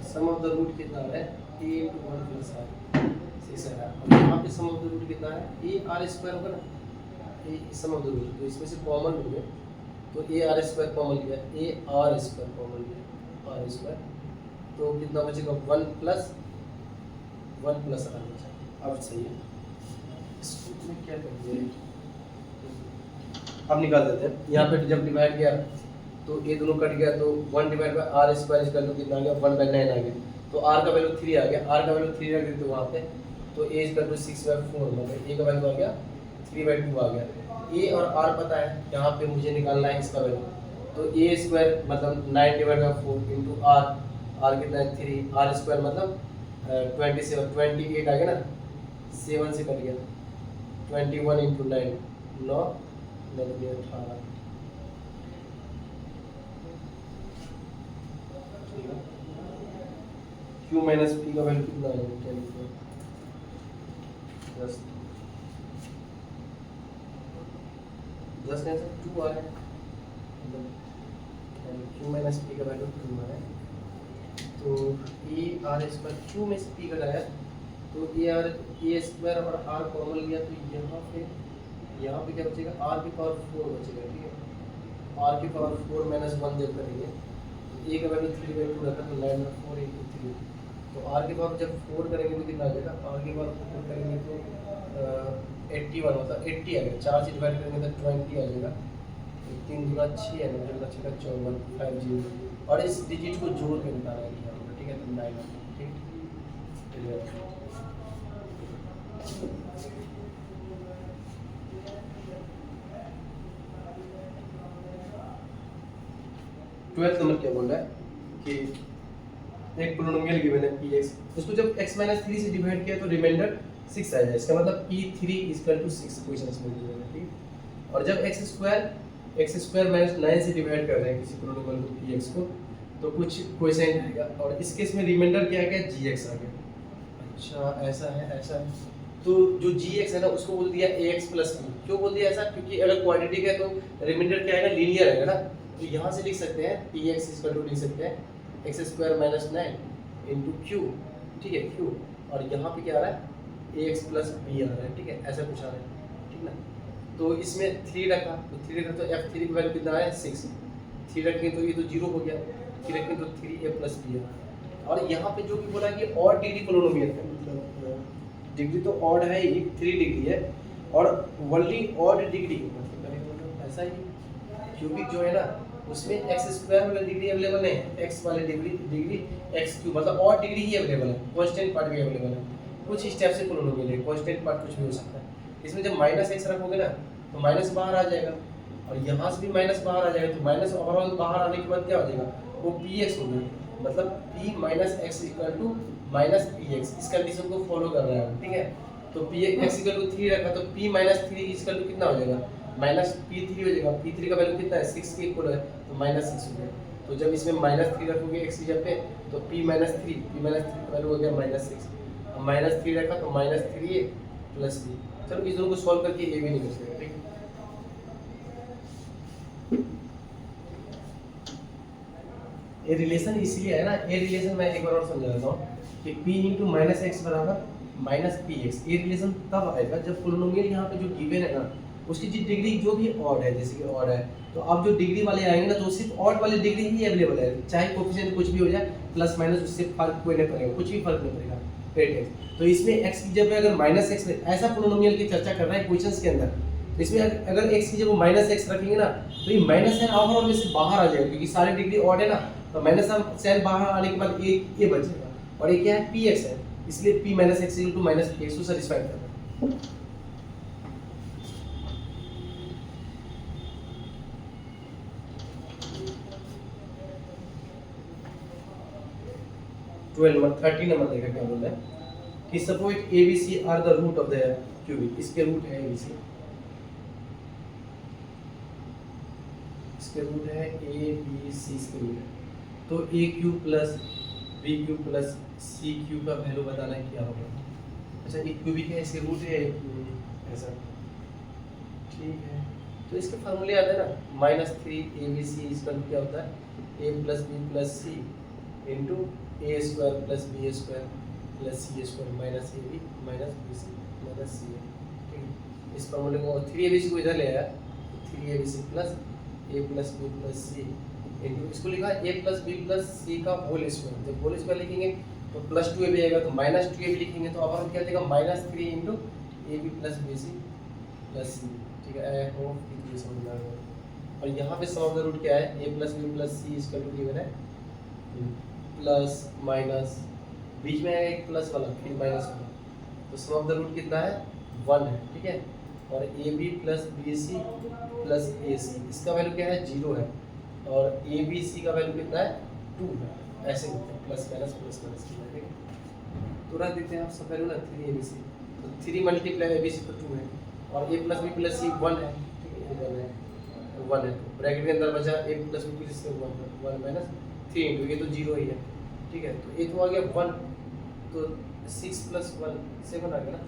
सम ऑफ द रूट कितना है a into 1 plus r 6 है। अब यहाँ पे सम ऑफ द रूट कितना है a r स्क्वायर होगा ना, a sum of the root, तो इसमें से कॉमन हो गया तो a r स्क्वायर कॉमन लिया, a r स्क्वायर कॉमन लिया, r स्क्वायर तो कितना बचेगा 1 प्लस r बचा। अब सही है, इसको मैं क्या कर दिया अब निकाल देते हैं। यहाँ पे जब डिवाइड किया तो ये दोनों कट गया, तो 1 divide by r square equal to कितना आ गया 1/9 आ गया। तो आर का वैल्यू 3 आ गया, आर का वैल्यू 3 रख देते वहाँ पे, तो ए इक्वल टू 6/4 मतलब ए का वैल्यू आ गया 3/2 आ गया। ए और आर पता है, यहाँ पे मुझे निकालना है इसका वैल्यू, तो ए स्क्वायर मतलब 9 divide by 4 into r, r कितना है 3, आर स्क्वायर मतलब 28 आ गया ना, 7 से कट गया, 21 इंटू 9 9 18 Q माइनस पी का वैल्यू कितना है 24 10 10 कैसे 2 आ रहा है, Q माइनस पी का वैल्यू 2 आ रहा है। तो ए आर स्क्वायर Q में से पी घटाया तो ए स्क्वायर और आर कॉमन लिया, तो यहाँ पे क्या बचेगा आर की पावर 4 बचेगा, ठीक है। आर की पावर 4 माइनस 1 जब करेंगे तो ए का वैल्यू 3/2 रखा तो 9 और 4 इंटू 3, तो आर के पावर जब 4 करेंगे तो कितना आ जाएगा, आर के पावर 4 करेंगे तो 81 मतलब 80 आ गया, 4 से डिवाइड करेंगे तो 20 आ जाएगा, 3 दूना 6 है, 9 दूना 6 का 54 50, और इस डिजिट को जोड़ के निकालना है यहाँ पर, ठीक है। तो 9 ठीक 12th नंबर क्या बोल रहा है कि एक पोलिनोमियल गिवन है px, उसको जब x - 3 से डिवाइड किया तो रिमाइंडर 6 आ जाएगा, इसका मतलब p3 = 6 क्वेश्चंस में दिया है, ठीक। और जब x² - 9 से डिवाइड कर रहे हैं किसी पोलिनोमियल को px को, तो कुछ क्वेश्चन आएगा, और इस केस में रिमाइंडर क्या आ गया gx आ गया। अच्छा ऐसा है, तो जो gx है ना उसको बोल दिया ax + b। क्यों बोल दिया ऐसा, क्योंकि अगर क्वाड्रेटिक है तो रिमाइंडर क्या आएगा लीनियर आएगा ना, तो यहाँ से लिख सकते हैं px = लिख सकते हैं x² - 9 इंटू q, ठीक है q, और यहाँ पे क्या आ रहा है ax + b आ रहा है, ठीक है, ऐसा कुछ आ रहा है, ठीक ना। तो इसमें 3 रखा तो f3 की वैल्यू कितना है 6, 3 रखेंगे तो ये तो 0 हो गया, 3 रखेंगे तो 3a + b है। और यहाँ पे जो भी बोला कि ऑड डिग्री पोलिनोमियल है, मतलब डिग्री तो ऑड है ही, 3 डिग्री है, और ओनली ऑड डिग्री मतलब ऐसा ही, क्यूबिक जो है ना उसमें x² वाला डिग्री अवेलेबल नहीं है, x वाले डिग्री x³ मतलब ऑड डिग्री ही अवेलेबल है, कांस्टेंट पार्ट भी अवेलेबल है। कुछ स्टेप से पोलिनोमियल है, कांस्टेंट पार्ट कुछ भी हो सकता है। इसमें जब -x रखोगे ना तो माइनस बाहर आ जाएगा, और यहाँ से भी माइनस बाहर आ जाएगा, तो माइनस ओवरऑल बाहर आने के बाद क्या हो जाएगा वो px हो गया, मतलब p - x = -px, इस कंडीशन को फॉलो कर रहा है, ठीक है। तो x = 3 रखा तो p - 3 = कितना हो जाएगा -p3 हो जाएगा, p3 का वैल्यू कितना है 6 के इक्वल है, तो -6 हो गया। तो जब इसमें -3 रखोगे x की जगह पे तो p - 3 का वैल्यू हो गया -6, अब -3 रखा तो -3a + b। चलो इस दोनों को सॉल्व करके ये भी निकल जाएगा, ठीक है। ये रिलेशन इसलिए है ना, ये रिलेशन मैं एक बार और समझा देता हूँ कि p × -x = -px, ये रिलेशन तब आएगा जब पोलिनोमियल यहाँ पे जो गिवन है ना उसकी जो डिग्री जो भी ऑड है, जैसे कि ऑड है तो अब जो डिग्री वाले आएंगे ना तो सिर्फ ऑड वाले डिग्री ही अवेलेबल है, चाहे कोएफिशिएंट कुछ भी हो जाए प्लस माइनस, उससे फर्क कोई नहीं पड़ेगा, कुछ भी फर्क नहीं पड़ेगा, राइट। तो इसमें x की जगह अगर -x ऐसा पोलिनोमियल की चर्चा कर रहा है क्वेश्चंस के अंदर, तो इसमें अगर x की जगह -x रखेंगे ना तो ये माइनस साइन ओवरऑल में से बाहर आ जाएगा, क्योंकि सारे डिग्री ऑड है ना, तो माइनस साइन बाहर आने के बाद ये बच जाएगा, और ये क्या है px है, इसलिए p - x = -px को सैटिस्फाई करता है। 30 नंबर देखा क्या बोल रहा है कि suppose ABC are the root of the cubic, इसके रूट है ABC, इसके रूट है ABC, इसके रूट है, तो AQ + BQ + CQ का वैल्यू बताना है क्या होगा। अच्छा ये क्यूबिक है, इसके रूट है ऐसा, ठीक है। तो इसके फार्मूले आते हैं ना -3ABC इसका क्या होता है a + b + c into a² + b² + c² -ab - bc - ca, ठीक है। इस फार्मूले को 3abc को इधर ले आया तो 3abc + a + b + c into इसको लिखा a + b + c का होल स्क्वायर, जब होल स्क्वायर लिखेंगे तो +2ab आएगा, तो -2ab लिखेंगे तो अब हम क्या देगा -3 इंटू ab + bc + c, ठीक है, आई होप कि ये समझ में आ गया। और यहाँ पे सम ऑफ द रूट क्या है, a plus b plus c is equal to given है प्लस माइनस, बीच में है एक प्लस वाला फिर माइनस वाला, तो सम ऑफ द रूट कितना है 1 है, ठीक है। और a b plus b c plus a c, इसका वैल्यू क्या है 0 है, और ए बी सी का वैल्यू कितना है 2 है, ऐसे होते हैं प्लस माइनस ठीक है। तो रख देते हैं आप सब वैल्यू ना 3 ए बी सी, तो 3 मल्टीप्लाई ए बी सी तो 2 है, और ए प्लस बी प्लस सी 1 है, ठीक है, 1 है, 1 है, तो ब्रैकेट के अंदर बचा ए प्लस बी प्लस सी 1 माइनस 3 इंटू ये तो 0 ही है, ठीक है। तो ए तो आ गया 1, तो 6 प्लस 1 7 आ गया ना,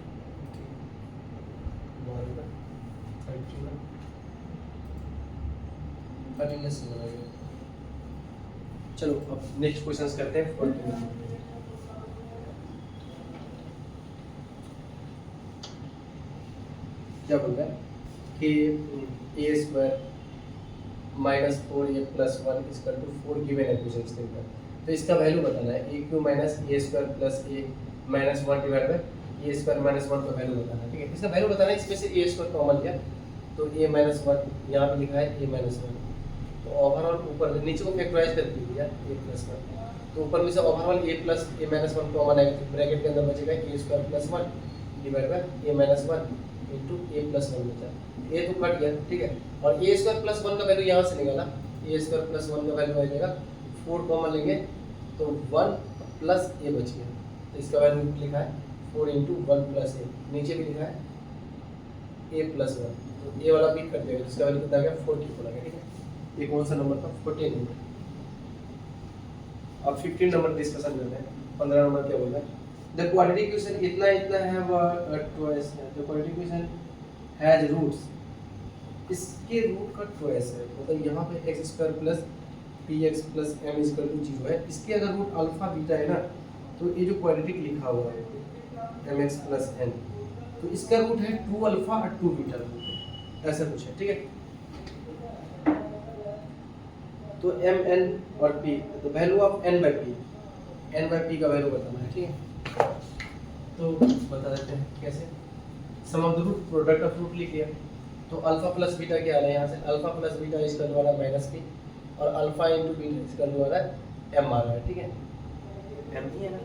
13 में 7 आ गया। चलो अब नेक्स्ट क्वेश्चंस करते हैं 14 में। क्या बोल रहा है कि a square minus 4 a plus 1 is equal to 4 given है क्वेश्चन इसके ऊपर, तो इसका वैल्यू बताना है a cube minus a square plus a minus 1 divide by a square minus 1 का वैल्यू बताना है, ठीक है। इसका वैल्यू बताना है, इसमें से ए स्क्वायर कॉमन लिया तो ए माइनस 1 यहाँ पे लिखा है ए माइनस 1, तो ओवरऑल ऊपर नीचे को फैक्टराइज करके लिया ए प्लस 1, तो ऊपर में से overall a plus a minus 1 common आएगा, तो ब्रैकेट के अंदर बचेगा a square plus 1 divide by a minus 1 into a plus 1 बचा, ए तो कट गया, ठीक है। और ए स्क्वायर प्लस 1 का वैल्यू यहाँ से निकाला, ए स्क्वायर प्लस 1 का वैल्यू आ जाएगा 4 कॉमन लेंगे तो 1 प्लस ए बच गया, तो इसका वैल्यू लिखा है 4 इंटू 1 प्लस ए, नीचे भी लिखा है ए प्लस 1, तो ए वाला भी कट जाएगा, इसका वैल्यू कितना आ गया 40 बोला गया, ठीक है। ये कौन सा नंबर था 14 नंबर। अब 15 नंबर डिस्कशन करते हैं। 15 नंबर क्या बोल रहा है, द क्वाड्रेटिक इक्वेशन इतना इतना है व ट्वाइस है, the quadratic equation has roots, इसके रूट का ट्वाइस है, मतलब यहाँ पे x square plus p x plus m is equal to 0 है, इसके अगर रूट अल्फा बीटा है ना, तो ये जो क्वाड्रेटिक लिखा हुआ है एम एक्स प्लस एन, तो इसका रूट है 2 अल्फा और 2 बीटा, ऐसा कुछ है, ठीक है। तो एम एन और पी, तो value of N by P का वैल्यू बताना है, ठीक है। तो बता देते हैं कैसे, sum of the root product of root लिख लिया, तो अल्फा प्लस बीटा क्या आ रहा है, यहाँ से अल्फा प्लस बीटा इसका द्वारा माइनस पी, और अल्फा इंटू बीटा इसका द्वारा एम आ रहा है, ठीक है, एम ही है ना,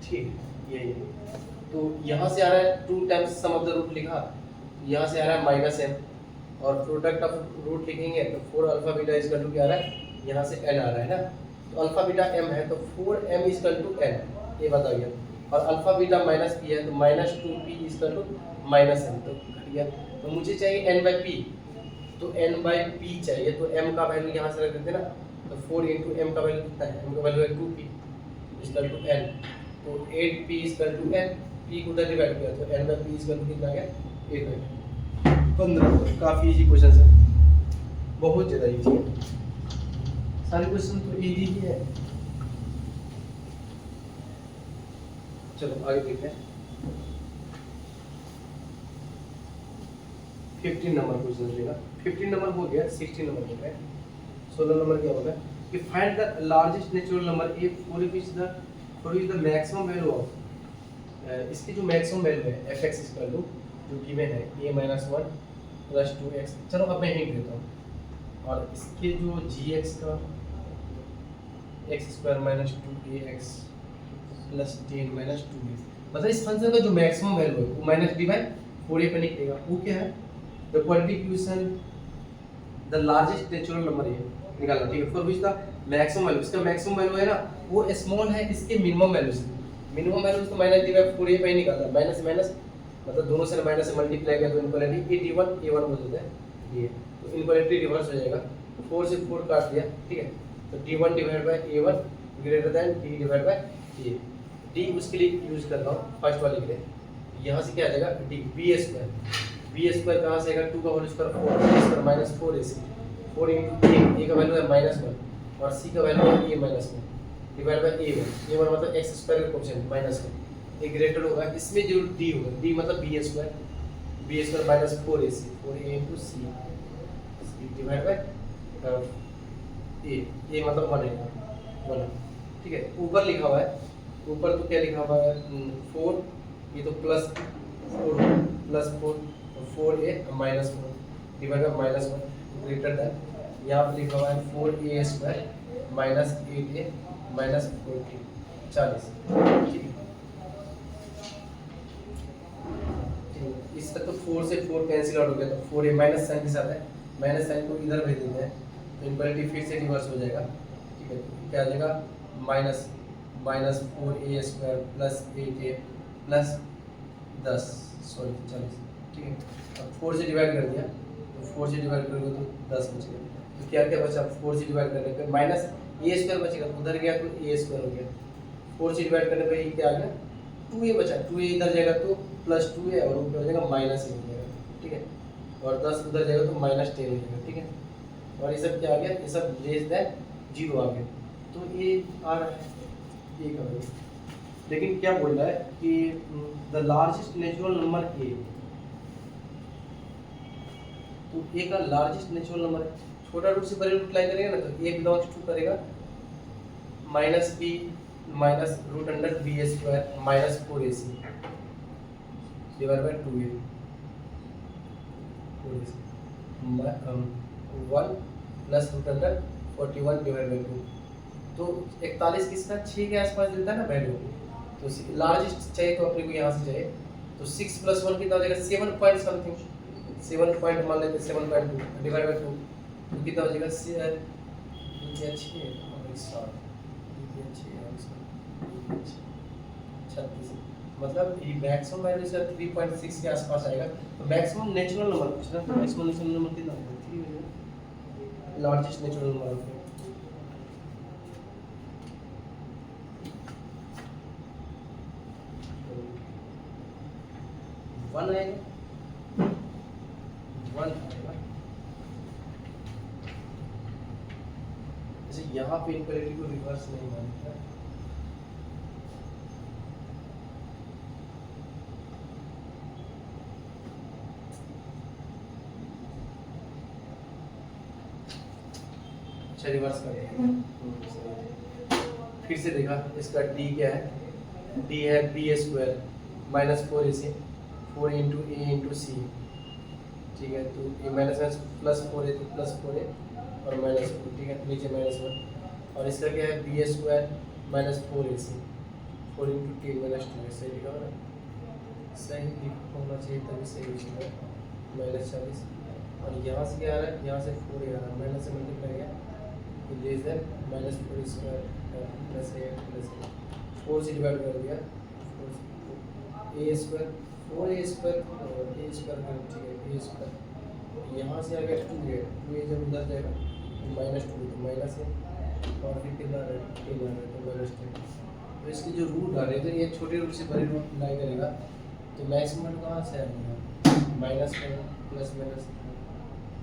ठीक है, यही है। तो यहाँ से आ रहा है 2 times sum of the root लिखा, यहाँ से आ रहा है माइनस एम, और प्रोडक्ट ऑफ रूट लिखेंगे तो 4 अल्फा बीटा इसका टू क्या आ रहा है, यहाँ से एन आ रहा है ना, तो अल्फा बीटा एम है तो 4 एम इजकल टू एन, ये बता गया, और अल्फा बीटा माइनस पी है तो minus 2 p equal to minus n, तो घट गया, तो मुझे चाहिए एन बाई पी, तो एन बाई पी चाहिए, तो एम का वैल्यू यहाँ से रख देते ना, तो 4 इंटू एम का वैल्यू कितना है, एम का वैल्यू है 2p इजकल टू एन, तो 8p is equal to N, P को उधर डिवाइड किया तो n by p equal to कितना आ गया 8। 15 काफ़ी इजी क्वेश्चन है, बहुत ज़्यादा इजी है, सारे क्वेश्चन तो इजी ही है। चलो आगे देखते हैं 15 नंबर क्वेश्चन लेगा, 15 नंबर हो गया, 16 नंबर हो गया, 16 नंबर क्या होगा कि find the largest natural number A for which the maximum value of, इसकी जो मैक्सिमम वैल्यू है fx इक्वल टू जो गिवन है a-1 प्लस 2x, चलो अब मैं हिंट देता हूँ, और इसके जो gx का x square minus 2ax plus 10 minus 2x, मतलब इस फंक्शन का जो मैक्सिमम वैल्यू है वो माइनस डी बाई 4a पे निकलेगा, वो क्या है the quadratic equation the largest natural number ये निकालना, ठीक है, for which the maximum value, इसका मैक्सिमम वैल्यू है ना वो स्मॉल है इसके मिनिमम वैल्यू से, मिनिमम वैल्यू तो माइनस डी बाई 4a पे ही निकालता है, माइनस माइनस मतलब दोनों से माइनस से मल्टीप्लाई किया तो इनक्वालिटी a1 बोल देते हैं ये, तो इनक्वालिटी रिवर्स हो जाएगा, 4 से 4 काट दिया, ठीक है, तो d1 divide by a1 greater than d divide by a, d उसके लिए यूज कर रहा हूँ फर्स्ट वाले के लिए, यहाँ से क्या आ जाएगा d b स्क्वायर कहाँ से आएगा 2 का whole square 4 b square minus 4ac, 4 into a का वैल्यू है -1 और c का वैल्यू है a minus 1 divide bye a1 मतलब x स्क्वायर का कोएफिशिएंट -1 एक ग्रेटर होगा, इसमें जो d होगा d मतलब b square minus 4ac 4a into c divide by a मतलब 1 है 1, ठीक है। ऊपर लिखा हुआ है, ऊपर तो क्या लिखा हुआ है 4 ये तो plus four 4a minus 4 divide by minus 1 greater than, यहाँ पे लिखा हुआ है 4a square minus 8a minus 40 40। ठीक है, इस तक तो 4 से 4 कैंसिल आउट हो गया, तो 4a माइनस साइन के साथ है, माइनस साइन को इधर भेज देते हैं तो इनक्वालिटी फिर से रिवर्स हो जाएगा। ठीक है, क्या आ जाएगा minus 4a square plus 8a plus 40। ठीक है, अब 4 से डिवाइड कर दिया तो 4 से डिवाइड करोगे तो 10 बचेगा, तो क्या क्या बचा 4 से डिवाइड करने पे माइनस a स्क्वायर बचेगा, उधर गया तो a स्क्वायर हो गया, 4 से डिवाइड करने पे ये क्या आ गया 2a बचा, 2a इधर जाएगा तो प्लस 2a और ऊपर हो जाएगा माइनस a हो जाएगा। ठीक है, और 10 उधर जाएगा तो माइनस 10 हो जाएगा। ठीक है, और ये सब क्या आ गया, ये सब लेस देन 0 आ गया, तो ये आ रहा है ये का वैल्यू। लेकिन क्या बोल रहा है कि the largest natural number A, तो ए का लार्जेस्ट नेचुरल नंबर है, छोटा रूट से बड़े रूट लाई करेगा ना तो ए बिलोंग्स टू करेगा minus b minus root under b square minus 4ac divide by 2a 1 plus root under 41 divide by 2, तो 41 किसका 6 के आसपास देता है ना वैल्यू, तो लार्जेस्ट चाहिए तो अपने को यहाँ से चाहिए, तो 6 प्लस 1 कितना हो जाएगा 7 पॉइंट समथिंग, 7 पॉइंट मान लेते 7.2 डिवाइड बाय 2 तो कितना हो जाएगा 36, मतलब ये मैक्सिमम वैल्यू इसका 3.6 के आसपास आएगा, तो मैक्सिमम नेचुरल नंबर पूछना, तो मैक्सिमम नेचुरल नंबर कितना होगा 3 हो जाएगा, लार्जेस्ट नेचुरल नंबर ऑफ 1 आएगा 1 आएगा। जैसे यहाँ पे इनक्वालिटी को रिवर्स नहीं मानता, अच्छा रिवर्स कर दिया। फिर से देखा इसका डी क्या है, डी है b square minus 4ac 4 into a into c. ठीक है, तो ए माइनस प्लस 4a तो प्लस 4a और माइनस 4, ठीक है, नीचे माइनस 1, और इसका क्या है b square minus 4ac 4 into t minus 2, सही लिखा होगा, सही होना चाहिए तभी सही लिखा माइनस 40, और यहाँ से क्या आ रहा है, यहाँ से 4a आ रहा है, माइनस से मल्टीप्लाई किया तो less than minus 4 square plus a plus 4 से डिवाइड कर दिया, a स्क्वायर 4a स्क्वायर और a स्क्वायर का, ठीक है a स्क्वायर, यहाँ से आ गया 2a, 2a जब उधर जाएगा तो माइनस 2 तो माइनस है, और फिर कितना आ रहा है 10 आ रहा है तो माइनस 10, तो इसके जो रूट आ रहे थे ये छोटे रूट से बड़े रूट लाई करेगा, तो मैक्सिमम कहाँ से आएगा minus plus minus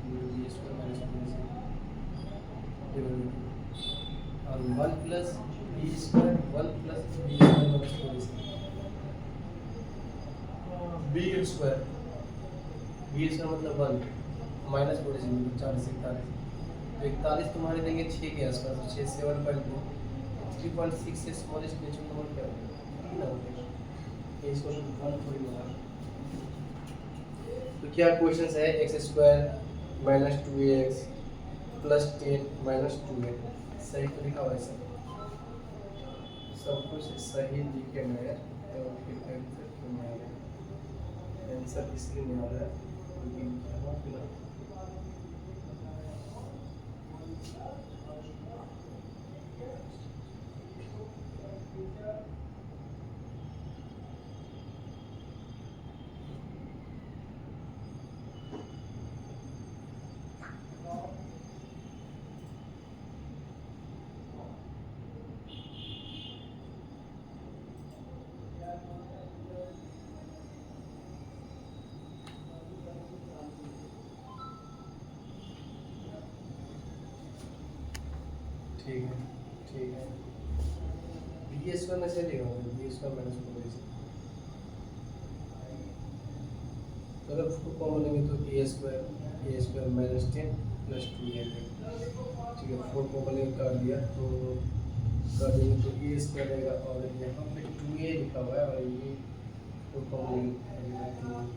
b square minus 2 और 1 plus b square 1 plus b square minus 4 b square मतलब 1 माइनस 4 40 से 41, तो 41 तुम्हारे देंगे 6 के आसपास, 6 7.2 3.6 से स्मॉलेस्ट नेचुरल नंबर क्या होगा, इस क्वेश्चन 1 थोड़ी होगा। तो क्या क्वेश्चन है x square minus 2ax plus 10 minus 2a, सही तो लिखा हुआ है सब कुछ सही लिखे मैं, और फिर आंसर क्यों नहीं आ रहा है, आंसर इसलिए नहीं आ रहा है क्योंकि यहाँ पे ना ठीक है बी स्क्वायर में से लिखा होगा बी स्क्वायर माइनस 4ac, तो अगर उसको कॉमन लेंगे तो ए स्क्वायर माइनस 10 प्लस 2a, ठीक है 4 कॉमन लेंगे काट दिया तो कर देंगे तो ए स्क्वायर रहेगा, और यहाँ पे 2a लिखा हुआ है और ये तो कॉमन लेंगे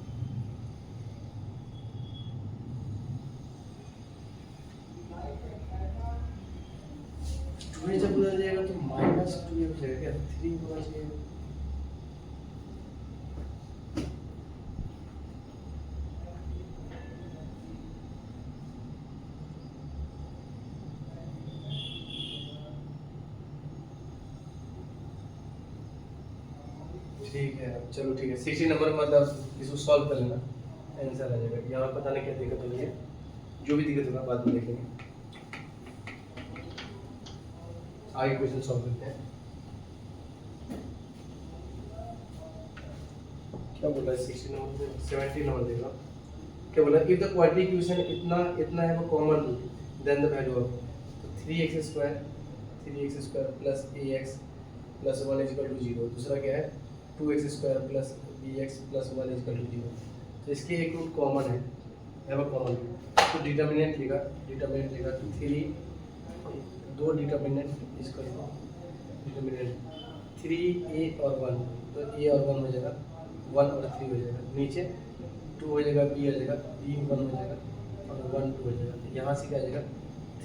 टू जब उधर जाएगा तो माइनस टू हो जाएगा क्या, थ्री होना चाहिए। ठीक है चलो ठीक है, 60 नंबर मतलब इसको सॉल्व कर लेना, आंसर आ जाएगा। यहाँ पता नहीं क्या दिक्कत हो रही है, जो भी दिक्कत होगा बाद में देखेंगे। आगे क्वेश्चन सॉल्व करते हैं। क्या बोला है 60 नंबर में, 70 नंबर देगा। क्या बोला, इफ द क्वाड्रेटिक इक्वेशन इतना इतना है वो common then the value of, तो 3x square plus ax plus 1 is equal to 0। दूसरा क्या है 2x square plus bx plus 1 is equal to 0। तो इसके एक रूट कॉमन है, कॉमन तो डिटर्मिनेंट लेगा तो 3 दो डिटर्मिनेंट इसका डिटर्मिनेंट 3a और 1, तो a और 1 हो जाएगा, 1 और 3 हो जाएगा, नीचे 2 हो जाएगा, b हो जाएगा, b 1 हो जाएगा और 1 2 हो जाएगा। तो यहाँ से क्या आ जाएगा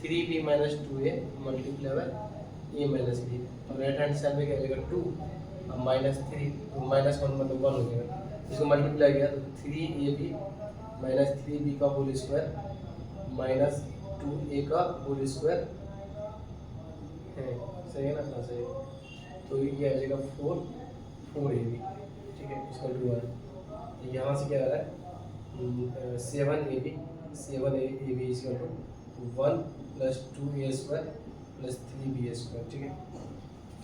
3b minus 2a multiply by a minus b, और राइट हैंड साइड में क्या आ जाएगा 2 और माइनस 3 माइनस 1 मतलब 1 हो जाएगा। इसको मल्टीप्लाई किया तो 3ab माइनस 3b का होल स्क्वायर माइनस 2a का होल स्क्वायर है, सही है ना, हाँ सही है। तो ये क्या आ जाएगा 4ab, ठीक है, इसका 2 1। यहाँ से क्या आ रहा है 7ab इसका 1 plus 2a square plus 3b square, ठीक है।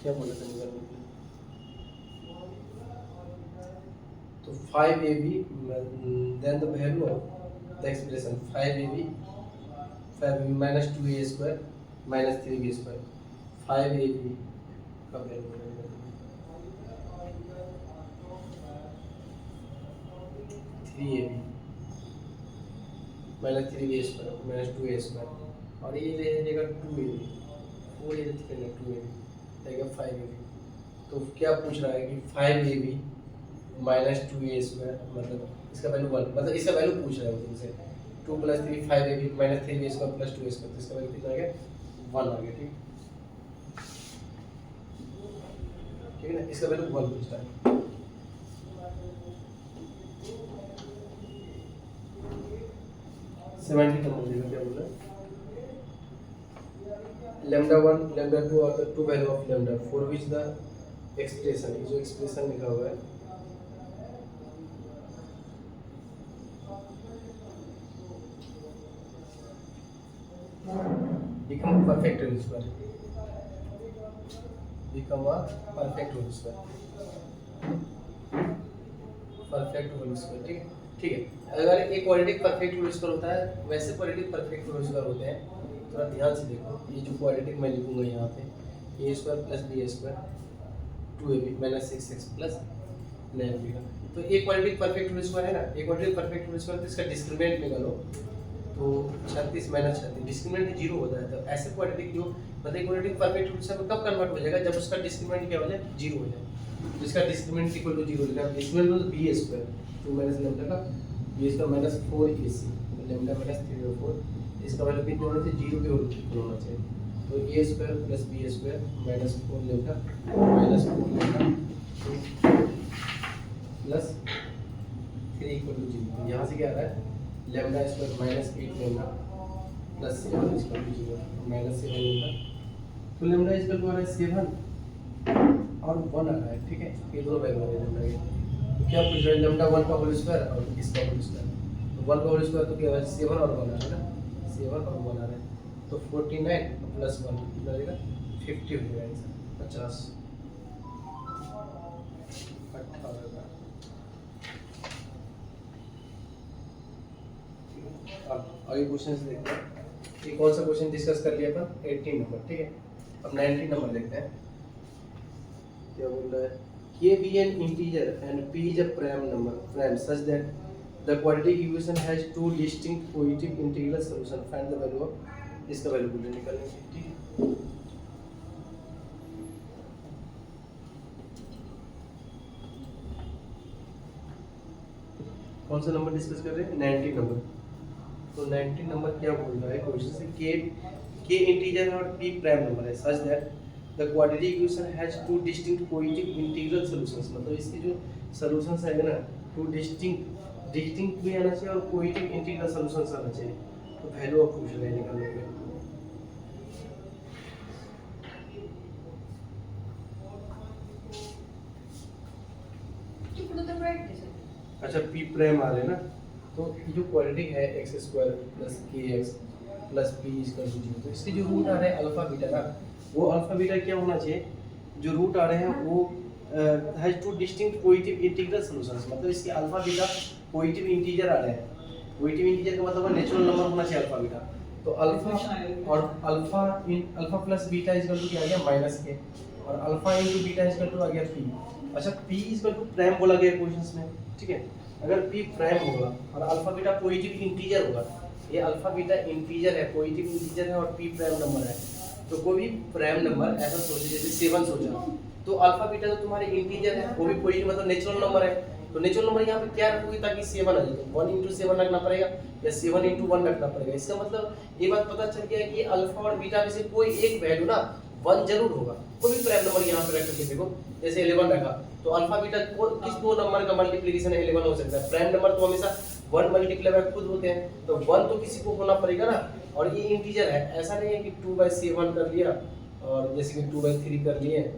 क्या बोला था निकालने के लिए, तो 5ab then the value of the expression 5ab minus 2a square minus 3b square, 5ab का value 3ab minus 3b square minus 2a square, और ये ले जाएगा 2ab, वो ये लेगा 2ab लेगा 5ab। तो क्या पूछ रहा है कि 5ab माइनस 2a स्क्वायर मतलब इसका वैल्यू 1, मतलब इसका वैल्यू पूछ रहा है तुमसे 2 plus 3 5ab minus 3b square plus 2a square, तो इसका वैल्यू कितना आ गया 1 आ गया, ठीक है ना, इसका वैल्यू 1 पूछता है। सेवेंटी नंबर देगा, क्या बोला लैम्डा 1 लैम्डा 2 और the two value of lambda for which the expression, जो एक्सप्रेशन लिखा हुआ है become perfect whole square, become a perfect whole square, perfect whole square, ठीक है, ठीक है। अगर एक क्वाड्रेटिक परफेक्ट होल स्क्वायर होता है, वैसे क्वाड्रेटिक परफेक्ट होल स्क्वायर होते हैं, थोड़ा ध्यान से देखो। ये जो क्वाड्रेटिक मैं लिखूंगा यहाँ पे a square plus b square 2ab minus 6x plus 9b का, तो एक क्वाड्रेटिक परफेक्ट होल स्क्वायर है ना, एक क्वाड्रेटिक परफेक्ट होल स्क्वायर, तो इसका डिस्क्रिमिनेंट निकालो तो 36 माइनस 36 डिस्क्रिमिनेंट 0 होता है। तो ऐसे क्वाड्रेटिक जो मतलब क्वाड्रेटिक परफेक्ट होल स्क्वायर कब कन्वर्ट हो जाएगा, जब उसका डिस्क्रिमिनेंट क्या हो जाए 0 हो जाए, तो इसका डिस्क्रिमिनेंट इक्वल टू 0 लेना, डिस्क्रिमिनेंट मतलब b स्क्वायर 2 माइनस लैम्डा का b square minus 4ac lambda minus 3/4, इसका वैल्यू कितना होना चाहिए 0 के होना चाहिए, तो a square plus b square minus 4 lambda minus 4 lambda plus 3 equal to 0। यहाँ से क्या आ रहा है lambda square minus 8 lambda plus 7 equal to 0 minus 7 lambda, तो लैम्डा इक्वल टू आ रहा है 7 और 1 आ रहा है, ठीक है, ये दोनों वैल्यू आ रहे हैं लैम्डा के। तो क्या पूछ रहा है लैम्डा 1 का होल स्क्वायर और इसका होल स्क्वायर, तो 1 का होल स्क्वायर तो क्या है 7 और 1 आ रहा है ना, 7 और 1 आ रहा है, तो 49 प्लस 1 कितना आ जाएगा 50 हो जाएगा आंसर 50 18। अब आगे क्वेश्चन देखते हैं, ये कौन सा क्वेश्चन डिस्कस कर लिया था 18 नंबर, ठीक है। अब 19 नंबर देखते हैं, क्या बोल रहा है k be an integer and p is a prime such that the quadratic equation has two distinct positive integral solution, find the value of, इसका वैल्यू बोले निकालने के, ठीक है। कौन सा नंबर डिस्कस कर रहे हैं? 19 नंबर। तो 19 नंबर क्या बोल रहा है क्वेश्चन से, के इंटीजर और p प्राइम नंबर है such that the quadratic equation has two distinct coefficient integral solutions. मतलब इसके जो सॉल्यूशंस है ना, टू डिस्टिंक्ट भी आना चाहिए और कोएफिशिएंट इंटीग्रल सॉल्यूशंस आना चाहिए। तो वैल्यू ऑफ पूछ रहे हैं निकालने के। अच्छा p प्राइम आ रहे हैं ना, तो ये जो क्वाड्रेटिक है x² plus kx plus p equal to 0, तो इसके जो रूट आ रहे हैं अल्फा बीटा ना, वो अल्फा बीटा क्या होना चाहिए, जो रूट आ रहे हैं वो has two distinct coefficient integral solutions. मतलब इसके अल्फा बीटा कोएफिशिएंट इंटीजर आ रहे हैं। कोएफिशिएंट इंटीजर का मतलब नेचुरल नंबर होना चाहिए अल्फा बीटा। तो अल्फा और alpha plus beta equal to क्या आ गया माइनस के, और alpha into beta equal to आ गया p। अच्छा p इक्वल टू प्राइम बोला गया क्वेश्चंस में, ठीक है। अगर p प्राइम होगा और अल्फा बीटा पॉजिटिव इंटीजर होगा, ये अल्फा बीटा इंटीजर है, पॉजिटिव इंटीजर है और p प्राइम नंबर है, तो कोई भी प्राइम नंबर ऐसा सोचिए जैसे 7 सोचा, तो अल्फा बीटा तो तुम्हारे इंटीजर है, वो भी पॉजिटिव मतलब नेचुरल नंबर है। तो नेचुरल नंबर यहाँ पे क्या रखोगे ताकि 7 आ जाए, 1 into 7 रखना पड़ेगा या 7 into 1 रखना पड़ेगा। इसका मतलब ये बात पता चल गया कि अल्फा और बीटा में से कोई एक वैल्यू ना 1 जरूर होगा। कोई भी प्राइम नंबर यहाँ पे रख के देखो, जैसे 11 रखा, तो अल्फा बीटा किस दो नंबर का मल्टीप्लिकेशन 11 हो सकता है। प्राइम नंबर तो हमेशा 1 मल्टीप्लाई बाय खुद होते हैं, तो 1 तो किसी को होना पड़ेगा ना। और ये इंटीजर है, ऐसा नहीं है कि 2/7 कर लिया और जैसे कि 2/3 कर लिए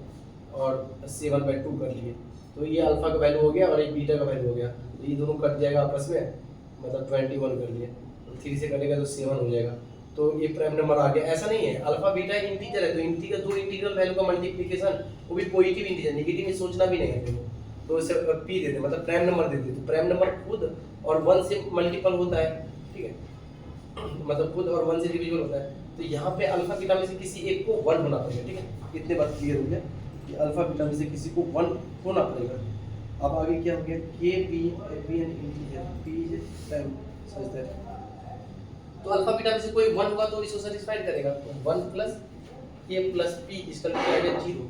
और 7/2 कर लिए, तो ये अल्फा का वैल्यू हो गया और ये बीटा का वैल्यू हो गया, तो ये दोनों कट जाएगा आपस में, मतलब 21 कर लिए, तो 3 से कटेगा तो 7 हो जाएगा, तो ये प्राइम नंबर आ गया। ऐसा नहीं है, अल्फा बीटा इंटीजर है, तो इंटीजर दो इंटीग्रल वैल्यू का मल्टीप्लिकेशन, वो भी पॉजिटिव इंटीजर, नेगेटिव में सोचना भी नहीं है देखो, तो इसे p दे दे, मतलब प्राइम नंबर दे दे, तो प्राइम नंबर खुद और 1 से मल्टीपल होता है, ठीक है, मतलब खुद और 1 से डिविजिबल होता है। तो यहाँ पे अल्फा बीटा में से किसी एक को 1 होना पड़ेगा, ठीक है। इतने बात क्लियर हो गया कि अल्फा बीटा में से किसी को 1 होना पड़ेगा। अब आगे क्या हो गया, के P N integer p is prime such that, तो अल्फा बीटा में से कोई 1 होगा तो इसको सेटिस्फाइड करेगा, तो 1 प्लस a प्लस p इसका क्या आ गया 0।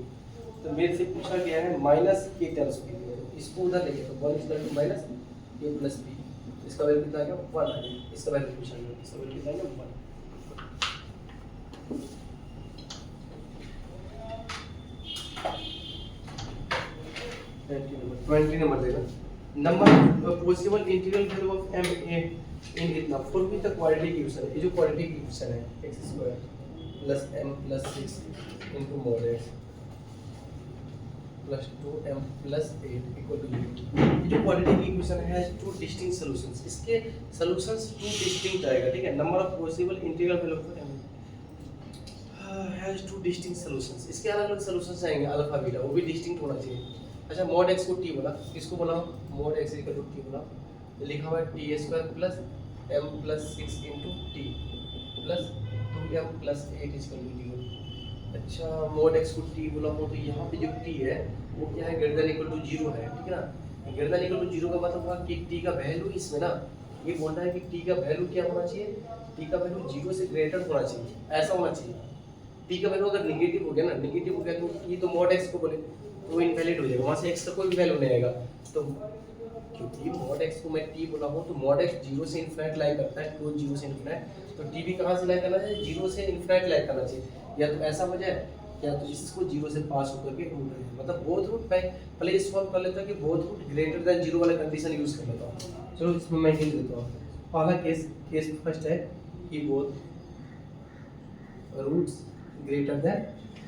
तो मेरे से पूछा गया है माइनस k टाइम्स p, इसको उधर लेके तो 1 equal to minus a plus p, इसका वैल्यू कितना आ गया 1 आ गया, इसका वैल्यू पूछा गया, इसका वैल्यू कितना आ गया 1। ट्वेंटी नंबर देगा, number possible integral value of m a in इतना for with the quadratic equation है। ये जो क्वाड्रेटिक इक्वेशन है x² plus m plus 6 into mod x plus 2m plus 8 equal to 0। ये जो क्वाड्रेटिक इक्वेशन है two distinct solutions, इसके solutions two distinct आएगा, ठीक है। Number of possible integral value of m has two distinct solutions, इसके अलग अलग सॉल्यूशंस आएंगे अल्फा बीटा, वो भी डिस्टिंक्ट होना चाहिए। अच्छा mod x को t बोला, किसको बोला mod x equal to t बोला, लिखा हुआ है t² plus m plus 6 into t plus 2m plus 8 equal to 0। अच्छा mod x को t बोला हो, तो यहाँ पे जो t है वो क्या है, ग्रेटर देन इक्वल टू 0 है, ठीक है ना। ग्रेटर देन इक्वल टू 0 का मतलब हुआ कि t का वैल्यू इसमें ना, ये बोल रहा है कि t का वैल्यू क्या होना चाहिए, t का वैल्यू 0 से ग्रेटर होना चाहिए, ऐसा होना चाहिए। t का वैल्यू अगर नेगेटिव हो गया ना, नेगेटिव हो गया तो ये तो mod x को बोले तो वो इनवैलिड हो जाएगा, वहाँ से x का कोई भी वैल्यू नहीं आएगा। तो क्योंकि mod x को मैं t बोला हूँ, तो mod x 0 से इन्फिनिट लाई करता है, क्लोज 0 से इन्फिनिट, तो t भी कहाँ से लाई करना चाहिए, 0 से इन्फिनिट लाई करना चाहिए। या तो ऐसा हो जाए, या तो इसको 0 से पास होकर के रूट है, मतलब बोथ रूट पहले इस सॉल्व कर लेता हूँ कि बोथ रूट ग्रेटर देन 0 वाला कंडीशन यूज कर लेता हूँ। चलो इसमें मैं हिंट देता हूँ। पहला केस फर्स्ट है कि बोथ रूट्स ग्रेटर देन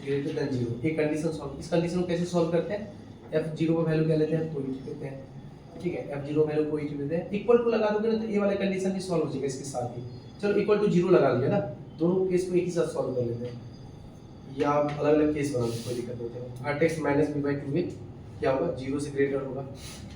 0, ये कंडीशन सॉल्व, इस कंडीशन को कैसे सॉल्व करते हैं, f0 का वैल्यू क्या लेते हैं, पॉजिटिव लेते हैं, ठीक है, f0 वैल्यू पॉजिटिव लेते हैं, इक्वल टू लगा दोगे ना तो ये वाला कंडीशन भी सॉल्व हो जाएगा इसके साथ ही। चलो इक्वल टू 0 लगा दिया ना, दोनों केस को एक ही साथ सॉल्व कर लेते हैं, या अलग अलग केस बना लो, कोई दिक्कत नहीं है। r x minus b by 2 क्या होगा, 0 से ग्रेटर होगा,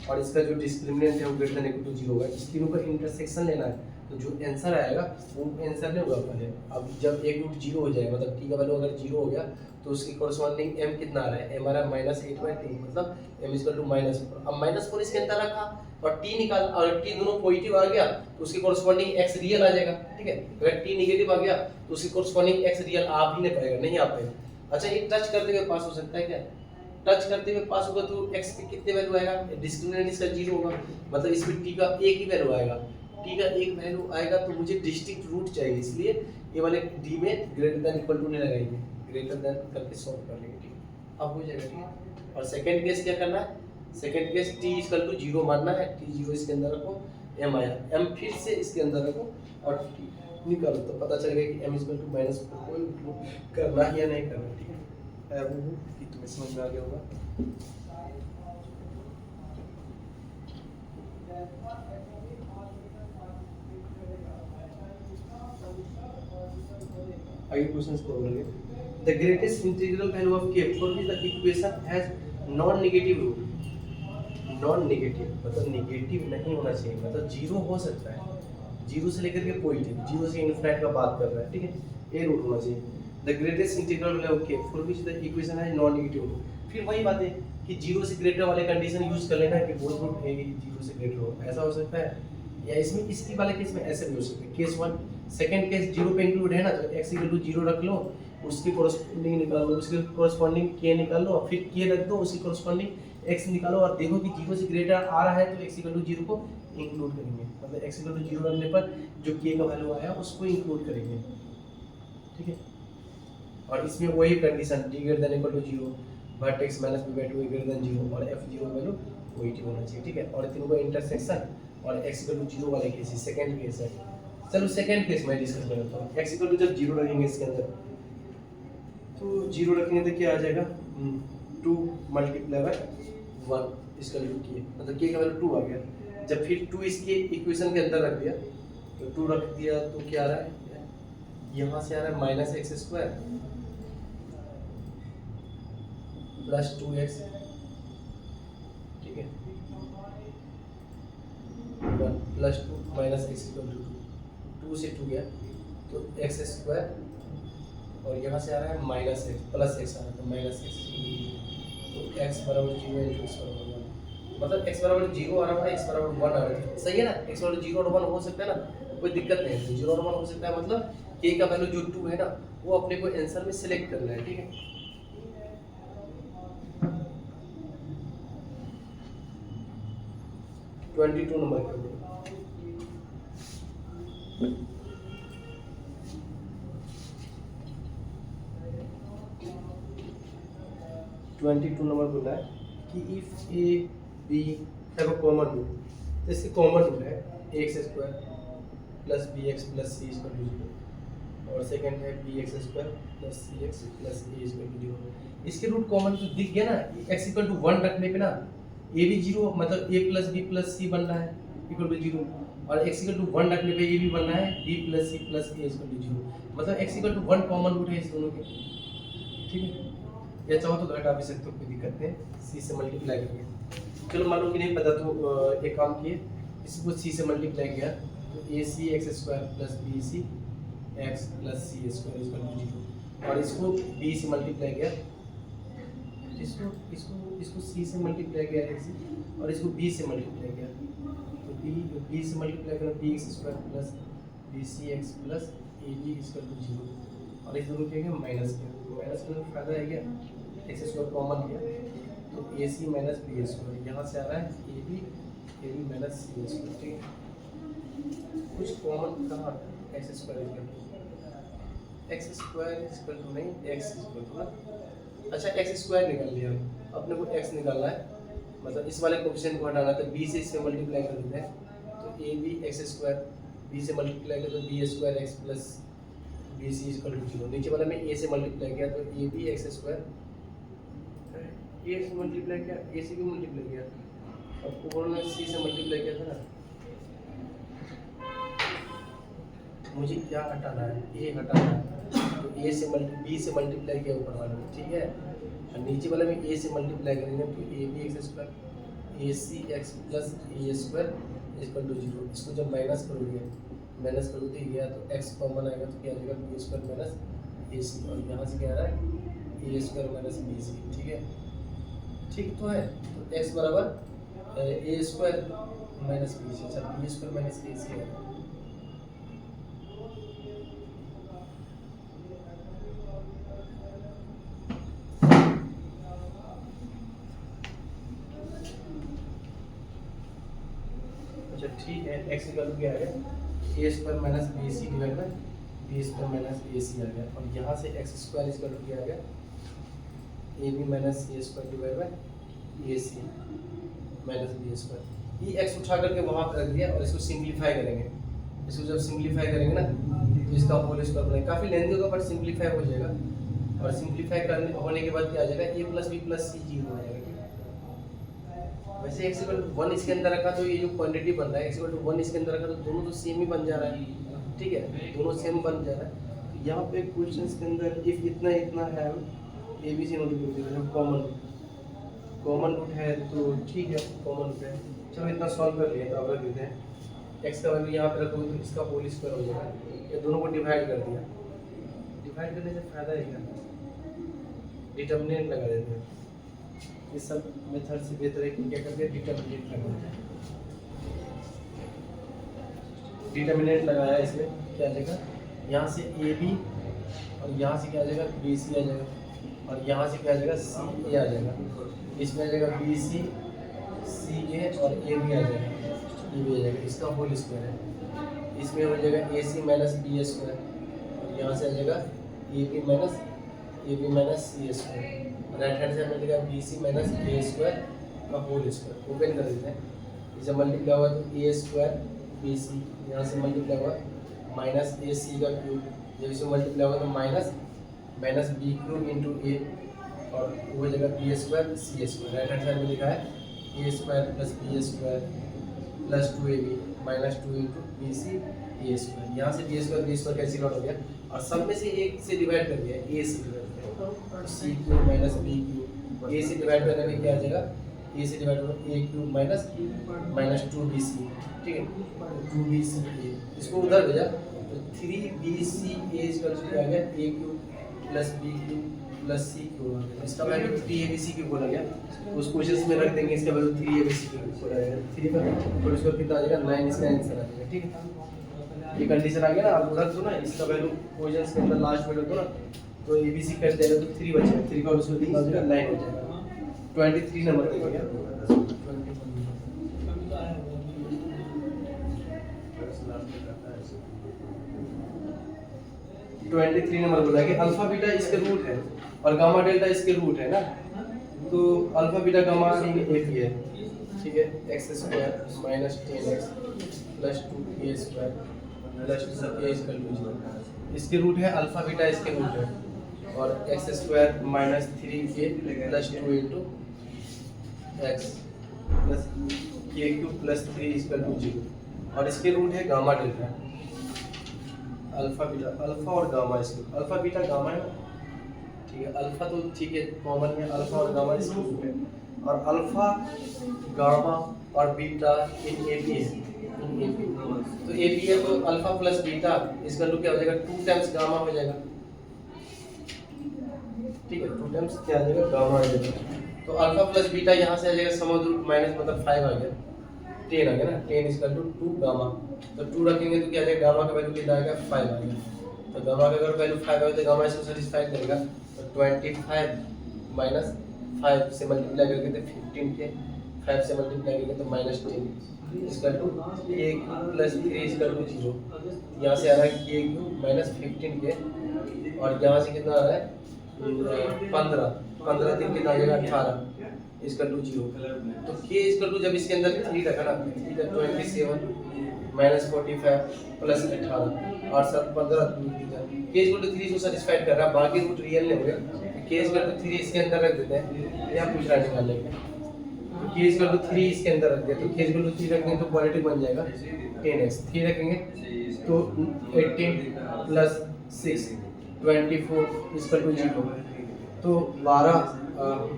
और इसका जो डिस्क्रिमिनेंट है वो ग्रेटर देन इक्वल टू 0 होगा। इस तीनों का इंटरसेक्शन लेना है, तो जो आंसर आएगा वो आंसर नहीं होगा पहले। अब जब एक रूट 0 हो जाए, मतलब t का वैल्यू अगर 0 हो गया तो उसकी कोरस्पॉन्डिंग m कितना आ रहा है, m आ रहा है -8/2, मतलब m इक्वल टू -4। अब -4 इसके अंदर रखा और t निकाल, और t दोनों पॉजिटिव आ गया तो उसकी कोरस्पॉन्डिंग x रियल आ जाएगा, ठीक है। अगर t नेगेटिव आ गया तो उसकी कोरस्पॉन्डिंग x रियल आ भी नहीं पाएगा, नहीं आ पाएगा। अच्छा ये टच करते हुए पास हो सकता है क्या, टच करते हुए पास होगा तो x की कितने वैल्यू आएगा, डिस्क्रिमिनेंट इसका 0 होगा, मतलब इसमें t का एक ही वैल्यू आएगा, t का एक वैल्यू आएगा तो मुझे डिस्टिंक्ट रूट चाहिए, इसलिए ये वाले d में ग्रेटर देन इक्वल टू नहीं लगाएंगे, ग्रेटर देन करके सॉल्व कर लेंगे, ठीक है, अब हो जाएगा, ठीक है। और सेकंड केस क्या करना है, second case t equal to 0 मानना है, t 0 इसके अंदर रखो, m आया, m फिर से इसके अंदर रखो और t निकालो तो पता चलेगा कि m इक्वल टू माइनस कोई करना है या नहीं करना, ठीक है। आई होप कि तुम्हें समझ में आ गया होगा। आगे क्वेश्चंस को बोलेंगे, the greatest integral value of k for which the equation has non negative root, non negative मतलब नेगेटिव नहीं होना चाहिए, मतलब जीरो हो सकता है, जीरो से लेकर के पॉजिटिव, जीरो से इनफिनिट का बात कर रहा है, ठीक है, ये रूट होना चाहिए। The greatest integral value of k for which the equation has non negative root, फिर वही बात है कि जीरो से ग्रेटर वाले कंडीशन यूज कर लेना कि बोथ रूट है जीरो से ग्रेटर हो, ऐसा हो सकता है, या इसमें इसकी वाले केस में ऐसे भी हो सकता है। केस 1 सेकंड केस जीरो पे इंक्लूड है ना, तो x इक्वल टू 0 रख लो, उसके कोरस्पोंडिंग निकाल लो, उसके कोरस्पोंडिंग k निकाल लो, और फिर k रख दो, उसके कोरस्पोंडिंग x निकालो, और देखो कि 0 से ग्रेटर आ रहा है तो x इक्वल टू 0 को इंक्लूड करेंगे, मतलब x इक्वल टू 0 रखने पर जो k का वैल्यू आया उसको इंक्लूड करेंगे, ठीक है। और इसमें वही condition d greater than equal to 0 but x minus b/2 greater than 0 और f0 वैल्यू पॉजिटिव होना चाहिए, ठीक है। और तीनों का इंटरसेक्शन और x इक्वल टू 0 वाले केस, सेकंड केस है। चलो सेकंड केस में डिस्कस करता हूं। x इक्वल टू जब 0 रखेंगे इसके अंदर, तो 0 रखेंगे तो क्या आ जाएगा, 2 मल्टीप्लाई बाय 1 इसका वैल्यू k, मतलब k का वैल्यू 2 आ गया। जब फिर 2 इसके इक्वेशन के अंदर रख दिया तो 2 रख दिया तो क्या आ रहा है, यहाँ से आ रहा है minus x square plus 2x, ठीक है, 1 plus 2 minus x equal to 2 से 2 गया तो एक्स स्क्वायर, और यहाँ से आ रहा है माइनस एक्स प्लस एक्स आ रहा है तो माइनस एक्स, तो एक्स बराबर 0 इंटू एक्स बराबर 1, मतलब एक्स बराबर 0 आ रहा है, एक्स बराबर 1 आ रहा है, सही है ना, एक्स बराबर 0 और 1 हो सकता है ना, कोई दिक्कत नहीं है, 0 और 1 हो सकता है, मतलब k का वैल्यू जो 2 है ना वो अपने को आंसर में सिलेक्ट करना है, ठीक है। ट्वेंटी 22 नंबर के ऊपर 22 नंबर बोला है कि if a b have a common root, तो इसके कॉमन रूट है x square plus b x plus c equal to 0, और सेकंड है b x square plus c x plus a equal to 0। इसके रूट कॉमन तो दिख गया ना, एक्स इक्वल टू 1 रखने पे ना ए भी 0, मतलब ए प्लस बी प्लस सी बन रहा है इक्वल टू 0, और एक्स इक्वल टू 1 रखने पे ए भी बन रहा है b plus c plus a equal to 0, मतलब x equal to 1 common root है इस दोनों के, ठीक है। या चाहो तो घटा भी सकते हो, कोई दिक्कत नहीं, सी से मल्टीप्लाई करिए। चलो मान लो कि नहीं पता तो एक काम किए, इसको सी से मल्टीप्लाई किया तो a c x square plus b c x plus c square equal to 0, और इसको बी से मल्टीप्लाई किया, इसको इसको इसको सी से मल्टीप्लाई किया एक्स, और इसको बी से मल्टीप्लाई किया तो बी से मल्टीप्लाई करो b x square plus b c x plus a b equal to 0, और इस दोनों क्या माइनस किया, माइनस करने का फायदा है क्या, एक्स स्क्वायर कॉमन लिया तो a c minus b square, यहाँ से आ रहा है a b minus c square, ठीक है। कुछ कॉमन कहाँ एक्स स्क्वायर इक्वल टू नहीं एक्स इक्वल टू ना, अच्छा एक्स स्क्वायर निकाल लिया, अपने को एक्स निकालना है, मतलब इस वाले कोएफिशिएंट को हटाना, तो बी से इससे मल्टीप्लाई कर देते हैं तो a b x square, b से मल्टीप्लाई कर तो b square x plus b c equal to 0, नीचे वाला में ए से मल्टीप्लाई किया तो a b x square, a से मल्टीप्लाई किया ए से क्यों मल्टीप्लाई किया, अब ऊपर में सी से मल्टीप्लाई किया था ना, मुझे क्या हटाना है, ए हटाना है, तो ए से बी से मल्टीप्लाई किया ऊपर वाले में, ठीक है, और नीचे वाले में ए से मल्टीप्लाई करेंगे तो a b x square a c x plus a square equal to 0, इसको जब माइनस करोगे गया तो x कॉमन आएगा तो क्या आ जाएगा b square minus a c, और यहाँ से क्या आ रहा है a square minus b c, ठीक है, ठीक तो है, तो x बराबर a square minus b c, अच्छा b square minus a c है, हैं एक्स इक्वल टू क्या आ गया a square minus b c divide by b square minus a c आ गया, और यहाँ से एक्स स्क्वायर इक्वल टू क्या आ गया a b minus a square divide by a c minus b square. ये एक्स उठा करके वहाँ पर रख दिया और इसको सिंप्लीफाई करेंगे। इसको जब सिंप्लीफाई करेंगे ना तो इसका होल स्क्वायर बनेगा, काफ़ी लेंथी होगा बट सिंप्लीफाई हो जाएगा, और सिंप्लीफाई करने होने के बाद क्या आ जाएगा ए प्लस बी प्लस सी जीरो हो जाएगा। वैसे एक्स इक्वल टू 1 इसके अंदर रखा तो ये जो क्वांटिटी बन रहा है एक्स इक्वल टू 1 इसके अंदर रखा तो दोनों तो सेम ही बन जा रहा है, ठीक है, दोनों सेम बन जा रहा है। तो यहाँ पे क्वेश्चन के अंदर इफ इतना इतना है a b c not common root है तो ठीक है, कॉमन रूट है, चलो इतना सॉल्व कर लिया तो अब रख देते हैं। एक्स का वैल्यू यहाँ पे रखोगे तो इसका होल स्क्वायर हो जाएगा, ये दोनों को डिवाइड कर दिया, डिवाइड करने से फायदा है क्या, डिटर्मिनेंट लगा देते हैं। इस सब मेथड से बेहतर है कि क्या करते हैं डिटर्मिनेंट लगाते हैं। डिटर्मिनेंट लगाया इसमें क्या आ जाएगा, यहाँ से ए बी और यहाँ से क्या आ जाएगा बी सी आ जाएगा, और यहाँ से क्या आ जाएगा सी ए आ जाएगा, इसमें आ जाएगा बी सी सी ए और ए बी आ जाएगा, ये भी आ जाएगा, इसका होल स्क्वायर है। इसमें हो जाएगा a c minus b a square, और यहाँ से आ जाएगा a b minus c a square, right hand side में लिखा b c minus a square का होल स्क्वायर। ओपन कर देते हैं, इसे मल्टीप्लाई हुआ तो ए स्क्वायर बी सी, यहाँ से मल्टीप्लाई हुआ माइनस ए सी का क्यूब, जब इसे मल्टीप्लाई हुआ तो minus b cube into a, और वो हो जाएगा b square c square. Right hand side में लिखा है a square plus b square plus 2ab minus 2 into b c a square. यहाँ से बी स्क्वायर कैंसिल आउट हो गया, और सब में से एक से डिवाइड कर दिया, ए से डिवाइड किया, सी क्यूब माइनस बी क्यूब, ए से डिवाइड करने में क्या आ जाएगा, ए से डिवाइड होगा ए क्यूब माइनस 2bc, ठीक है, 2bc, इसको उधर भेजा तो 3bc ए इक्वल टू क्या आ गया a cube plus b cube plus c cube, इसका वैल्यू 3abc क्यूब बोला गया, उस क्वेश्चन में रख देंगे, इसका वैल्यू 3abc क्यूब बोला गया, 3 पर और इसका कितना आ जाएगा 9, इसका आंसर आ जाएगा, ठीक है। ये कंडीशन आ गया ना, आप रख दो ना, इसका वैल्यू क्वेश्चन के अंदर लास्ट में रख दो ना, तो abc कर देगा तो 3 बचेगा, 3 का उसमें कितना हो जाएगा 9 हो जाएगा। 23 नंबर देखिए, 23 नंबर बोला कि अल्फा बीटा इसके रूट है और गामा डेल्टा इसके रूट है ना, तो अल्फा बीटा गामा एक ही है, ठीक है, x square minus 10x plus 2a square plus 2a equal to 0, इसके रूट है अल्फा बीटा इसके रूट है, और x square minus 3a plus 2 into x plus के क्यूब प्लस 3 इक्वल टू 0, और इसके रूट है gamma delta, alpha beta, alpha और गामा, इसके अल्फा बीटा गामा है, ठीक है, अल्फा तो ठीक है कॉमन है, अल्फा और गामा इसके रूट है, और अल्फा गामा और बीटा इन ए बी है, तो ए बी है तो अल्फा प्लस बीटा इसका रूट क्या हो जाएगा 2 टाइम्स गामा हो जाएगा, ठीक है, 2 टाइम्स क्या आ जाएगा गामा आ जाएगा, तो अल्फा प्लस बीटा यहाँ से आ जाएगा समझ रूट माइनस मतलब 5 आ गया, 10 आ गया ना, 10 इक्वल टू 2 गामा, तो 2 रखेंगे तो क्या आ जाएगा गामा का वैल्यू कितना आएगा 5 आ गया, तो गामा का अगर वैल्यू 5 आए तो गामा इसको सेटिस्फाई करेगा, तो 25 माइनस 5 से मल्टीप्लाई करके तो 15 के 5 से मल्टीप्लाई करके तो minus 10 equal to a plus 3 equal to 0, यहाँ से आ रहा है k क्यूब माइनस 15 के, और यहाँ से कितना आ रहा है 15 दिन कितना आ जाएगा 18 इसका 2 0, तो k इसका 2 जब इसके अंदर 3 रखा ना, 3 का 27 माइनस 45 प्लस 18 और सब 15 k इसको 3 को सेटिस्फाइड कर रहा है, बाकी रूट रियल नहीं हो गया, k इसका 3 इसके अंदर रख देते हैं, यहाँ पूछ रहा निकाल लेंगे, तो k इसका 3 इसके अंदर रख दिया, तो k इसका 3 रखेंगे तो क्वालिटी बन जाएगा 10x, 3 रखेंगे तो 18 प्लस 6 24 इसका 0, तो 12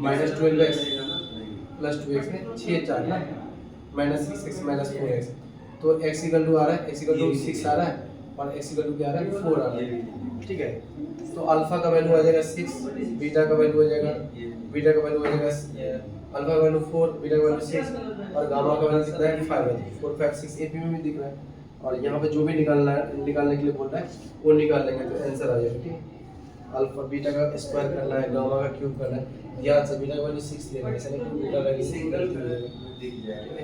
माइनस 12x प्लस 2x में 6 4 ना माइनस 6x माइनस 4x, तो x इक्वल टू आ रहा है, x इक्वल टू 6 आ रहा है और x इक्वल टू क्या आ रहा है 4 आ रहा है, ठीक है, तो अल्फा का वैल्यू आ जाएगा 6, बीटा का वैल्यू हो जाएगा, बीटा का वैल्यू हो जाएगा अल्फा का वैल्यू 4, बीटा का वैल्यू 6 और गामा का वैल्यू कितना है 5 है, 4 5 6 एपी में भी दिख रहा है, और यहाँ पे जो भी निकालने के लिए बोल रहा है वो निकाल लेंगे तो आंसर आ जाएगा, ठीक है। अल्फा बीटा का स्क्वायर करना है, गामा का क्यूब करना है, ध्यान से बीटा का वैल्यू 6 लेना है, ऐसा नहीं कि बीटा का सिंगल दिख जाएगा,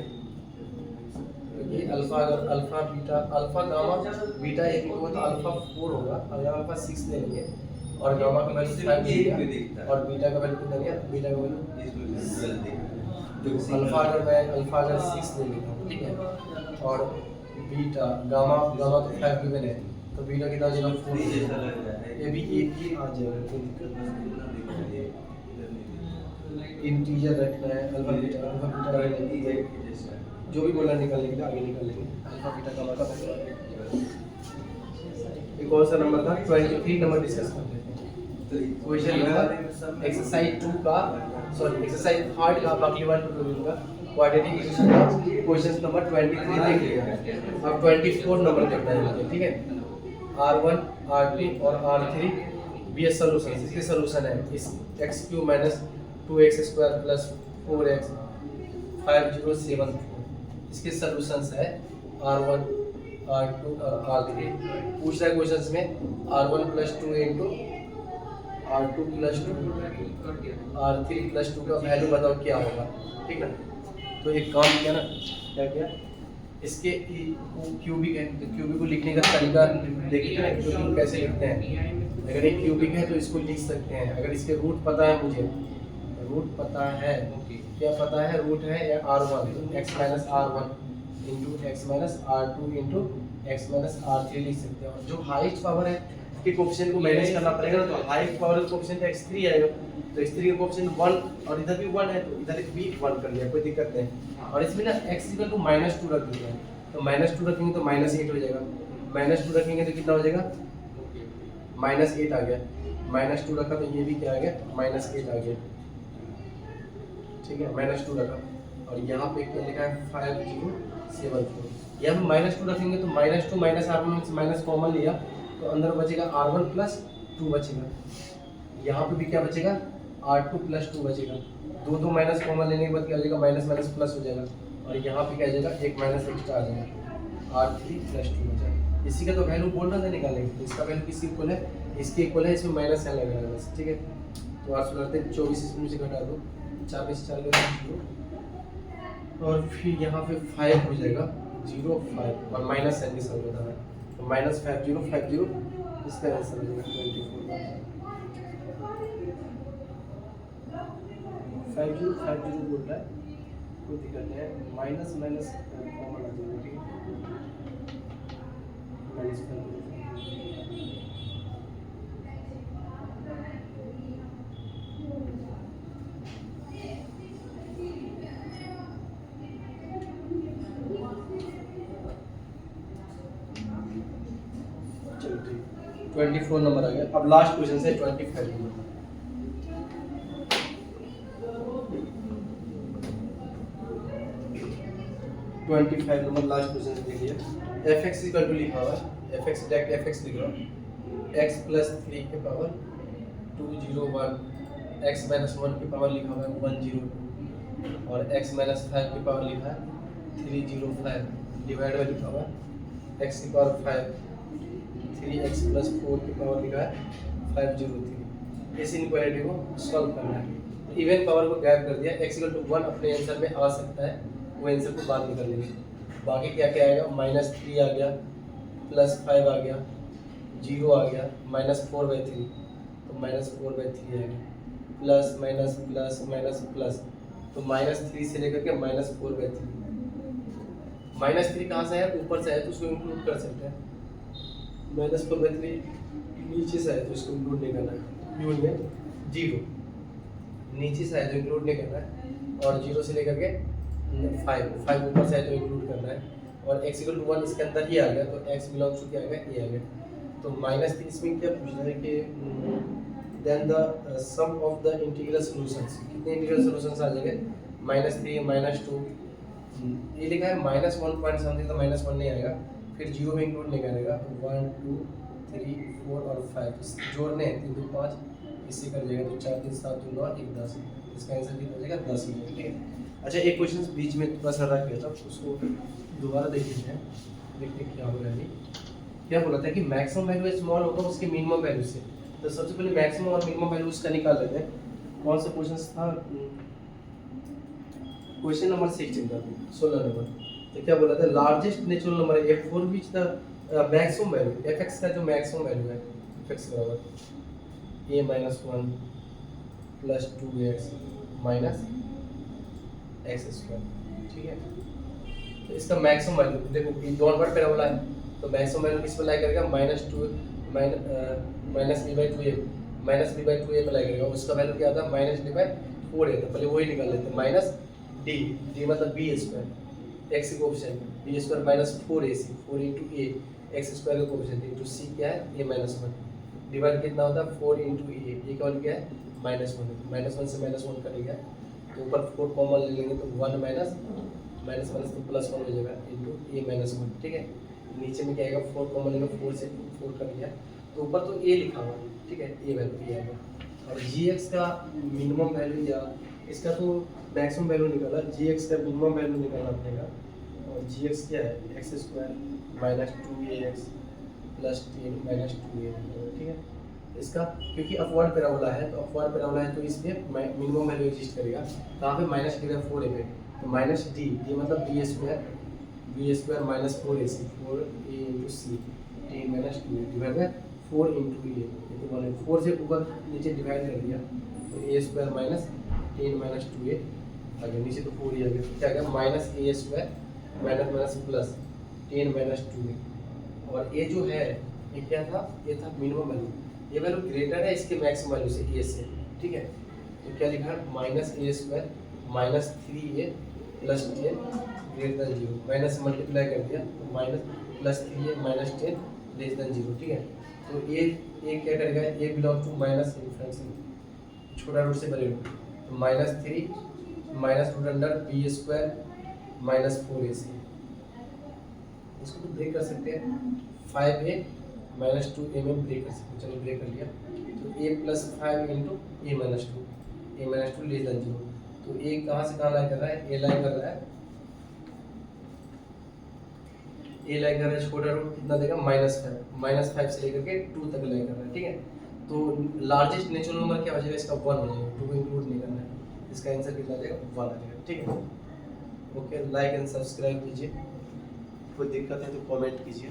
ये अल्फा, अगर alpha beta, alpha gamma beta एक होगा तो अल्फा 4 होगा, और यहाँ अल्फा 6 ले लेंगे और गामा का वैल्यू 5 ले लिया और बीटा का वैल्यू कितना लिया, बीटा का वैल्यू देखो अल्फा अगर 6 ले लेता हूँ, ठीक है, और बीटा गामा तो 5 गिवन है, तो बीटा कितना हो जाएगा 4, ये भी एक ही आ जाएगा, कोई दिक्कत नहीं। इंटीजर रखना है, अल्फा बीटा रखना, जो भी बोला निकालने के लिए आगे निकाल लेंगे। अल्फा बीटा गामा का वैल्यू ये कौन सा नंबर था, 23 नंबर डिस्कस करते हैं। क्वेश्चन नंबर एक्सरसाइज 2 का, सॉरी एक्सरसाइज 3 का बाकीवाल ट्यूटोरियल का क्वाड्रेटिक इक्वेशन का क्वेश्चन नंबर 23 देख लिया है। अब 24 नंबर देखना है मुझे, ठीक है। R1 R2 और R3 भी सॉल्यूशन, इसके सॉल्यूशन है इस x³ - 2x² + 4x 5074, इसके सॉल्यूशंस है R1 R2 और R3। पूछ रहा है क्वेश्चंस में R1 + 2 * R2 + 2 R3 + 2 का वैल्यू बताओ क्या होगा, ठीक है। तो एक काम किया ना, क्या किया, इसके क्यूबिक है तो क्यूबिक को लिखने का तरीका देखिए ना, क्यूबिक कैसे लिखते हैं। अगर ये क्यूबिक है तो इसको लिख सकते हैं, अगर इसके रूट पता है मुझे, रूट पता है, क्या पता है, रूट है या R1 x - R1 * x - R2 * x - R3 लिख सकते हैं। और जो हाईएस्ट पावर है के कोएफिशिएंट को मैनेज करना पड़ेगा ना, तो हाईएस्ट पावर का कोएफिशिएंट x3 आएगा, तो x3 का कोएफिशिएंट 1 और इधर भी 1 है तो इधर भी 1 कर लिया, कोई दिक्कत नहीं। और इसमें ना x = -2 रख दिया है, तो -2 रखेंगे तो -8 हो जाएगा, -2 रखेंगे तो कितना हो जाएगा, -8 आ गया, -2 रखा तो ये भी क्या आ गया, -8 आ गया, ठीक है, -2 रखा। और यहाँ पे क्या लिखा है 5074, यहाँ पे -2 रखेंगे तो -2 - R1 में से माइनस कॉमन लिया तो अंदर बचेगा R1 + 2 बचेगा, यहाँ पे भी क्या बचेगा, R2 + 2 बचेगा, दो माइनस कॉमन लेने के बाद क्या हो जाएगा, माइनस माइनस प्लस हो जाएगा, और यहाँ पे क्या आ जाएगा, एक माइनस एक्स्ट्रा आ जाएगा, R3 + 2 बचा। इसी का तो वैल्यू बोल रहा था निकालेंगे, तो इसका वैल्यू किसके इक्वल है, इसके इक्वल है, इसमें माइनस साइन लग रहा है बस, ठीक है। तो आंसर करते हैं 24, इसमें से घटा दो, 4 में से 4 गया 0, और फिर यहाँ पे 5 हो जाएगा, 0 5 और माइनस साइन के साथ होता है, तो -5050 इसका आंसर हो जाएगा 24। 5050 बोल रहा है, कोई दिक्कत नहीं है, माइनस माइनस कॉमन आ जाएगा, ठीक है, -50। चलो ठीक, 24 नंबर आ गया। अब लास्ट क्वेश्चन से 25 नंबर, 25 नंबर लास्ट क्वेश्चन से देखिए। fx = लिखा हुआ है, fx डायरेक्ट fx लिख रहा हूँ, x + 3 के पावर 201, x - 1 के पावर लिखा हुआ है 102, और x - 5 के पावर लिखा है 305, डिवाइड बाय लिखा हुआ है x की पावर 5, 3x + 4 की पावर लिखा है 503। इस इनक्वालिटी को सॉल्व करना है, इवन पावर को गैप कर दिया, x = 1 अपने आंसर में आ सकता है, वो आंसर को बाद में कर लेंगे। बाकी क्या क्या आएगा, -3 आ गया, +5 आ गया, 0 आ गया, -4/3, तो -4/3 आएगा, plus minus plus minus plus, तो -3 से लेकर के -4/3, -3 कहाँ से है, ऊपर से है तो उसको इंक्लूड कर सकते हैं, -4/3 नीचे से है तो इसको इंक्लूड नहीं करना है, यूनियन 0 नीचे से है तो इंक्लूड नहीं करना है, और 0 से लेकर के 5 ऊपर से है तो इंक्लूड करना है, और x = 1 इसके अंदर ही आ गया तो x बिलोंग्स टू क्या आ गया, a आ गया। तो -3 में क्या पूछ रहा है कि then the sum of the integral solutions, कितने इंटीग्रल सॉल्यूशंस आ जाएंगे, -3 -2, ये लिखा है -1 पॉइंट समथिंग, तो -1 नहीं आएगा, फिर 0 में इंक्लूड नहीं करेगा, 1 2 3 4 और 5 जोड़ने हैं, 3 2 5 इससे कर जाएगा, तो 4 3 7 2 9 1 10, इसका आंसर कितना हो जाएगा, 10 हो जाएगा, ठीक है। अच्छा, एक क्वेश्चन बीच में थोड़ा सा रख गया था, उसको दोबारा देख लेते हैं, देखते क्या हो रहा है। क्या बोला था कि मैक्सिमम वैल्यू स्मॉल होगा उसके मिनिमम वैल्यू से, तो सबसे पहले मैक्सिमम और मिनिमम वैल्यू उसका निकाल लेते हैं। कौन सा क्वेश्चन था, क्वेश्चन नंबर 16 था, 16 नंबर, तो क्या बोला था, लार्जेस्ट नेचुरल नंबर है f4 which the maximum value, fx का जो मैक्सिमम वैल्यू है, fx बराबर a minus 1 plus 2x minus x square, ठीक है। तो इसका मैक्सिमम वैल्यू देखो, ये डाउनवर्ड पैराबोला है, तो मैक्सिमम वैल्यू किस पर लाई करेगा, -2 minus b by 2a, minus b by 2a पर लाई करेगा। उसका वैल्यू क्या आता है, -d/4a, तो पहले वही निकाल लेते हैं, माइनस d मतलब b स्क्वायर, x का coefficient b square minus 4ac, 4 into a, x square का कोएफिशिएंट इंटू c क्या है, a माइनस 1 डिवाइड कितना होता है 4 into a, ये का वैल्यू क्या है -1 से -1 कटेगा, तो ऊपर 4 कॉमन ले लेंगे तो 1 माइनस माइनस तो प्लस 1 हो जाएगा इंटू a माइनस 1, ठीक है। नीचे में क्या आएगा, 4 कॉमन लेंगे, 4 से 4 कट गया, तो ऊपर तो a लिखा हुआ, ठीक है, a वैल्यू आएगा। और gx का मिनिमम वैल्यू या इसका तो मैक्सिमम वैल्यू निकाला, gx का मिनिमम वैल्यू निकालना पड़ेगा, और gx क्या है, x square minus 2ax plus 10 minus 2a, ठीक है। इसका क्योंकि अपवर्ड पैराबोला है, तो अपवर्ड पैराबोला है तो इसमें मिनिमम वैल्यू एग्जिस्ट करेगा, कहाँ पे, -4a पे, तो माइनस d, ये मतलब b square minus 4ac, 4a into c, 10 minus 2a divide by 4 into a, तो 4 से ऊपर नीचे डिवाइड कर दिया, तो a square minus 10 minus 2a आ गया, नीचे तो 4 ही आ गया, तो क्या आ गया, minus a square minus minus plus 10 minus 2a, और ये जो है ये क्या था, ये था मिनिमम वैल्यू, ये वैल्यू ग्रेटर है इसके मैक्सिमम वैल्यू से, a से, ठीक है। तो क्या लिखा है, minus a square minus 3a plus 10 greater than 0, minus multiply कर दिया तो minus plus 3a minus 10 less than 0, ठीक है। तो a क्या करेगा, a belong to minus difference, छोटा रूट से बड़े रूट, तो -3 minus root under b square minus 4ac, इसको तो ब्रेक कर सकते हैं, 5a माइनस 2a में ब्रेक कर सकते हैं, चलो ब्रेक कर लिया, तो a plus 5 into a minus 2 less than 0, तो a कहाँ से कहाँ लाई कर रहा है, a लाई कर रहा है, a लाई कर रहा है, छोटा रूट कितना देगा, -5 से लेकर के 2 तक लाई कर रहा है, ठीक है। तो लार्जेस्ट नेचुरल नंबर क्या हो जाएगा, इसका 1 हो जाएगा, 2 को इंक्लूड नहीं करना है, इसका आंसर कितना आ जाएगा, 1 आ जाएगा, ठीक है। ओके, लाइक एंड सब्सक्राइब कीजिए, कोई दिक्कत है तो कमेंट कीजिए।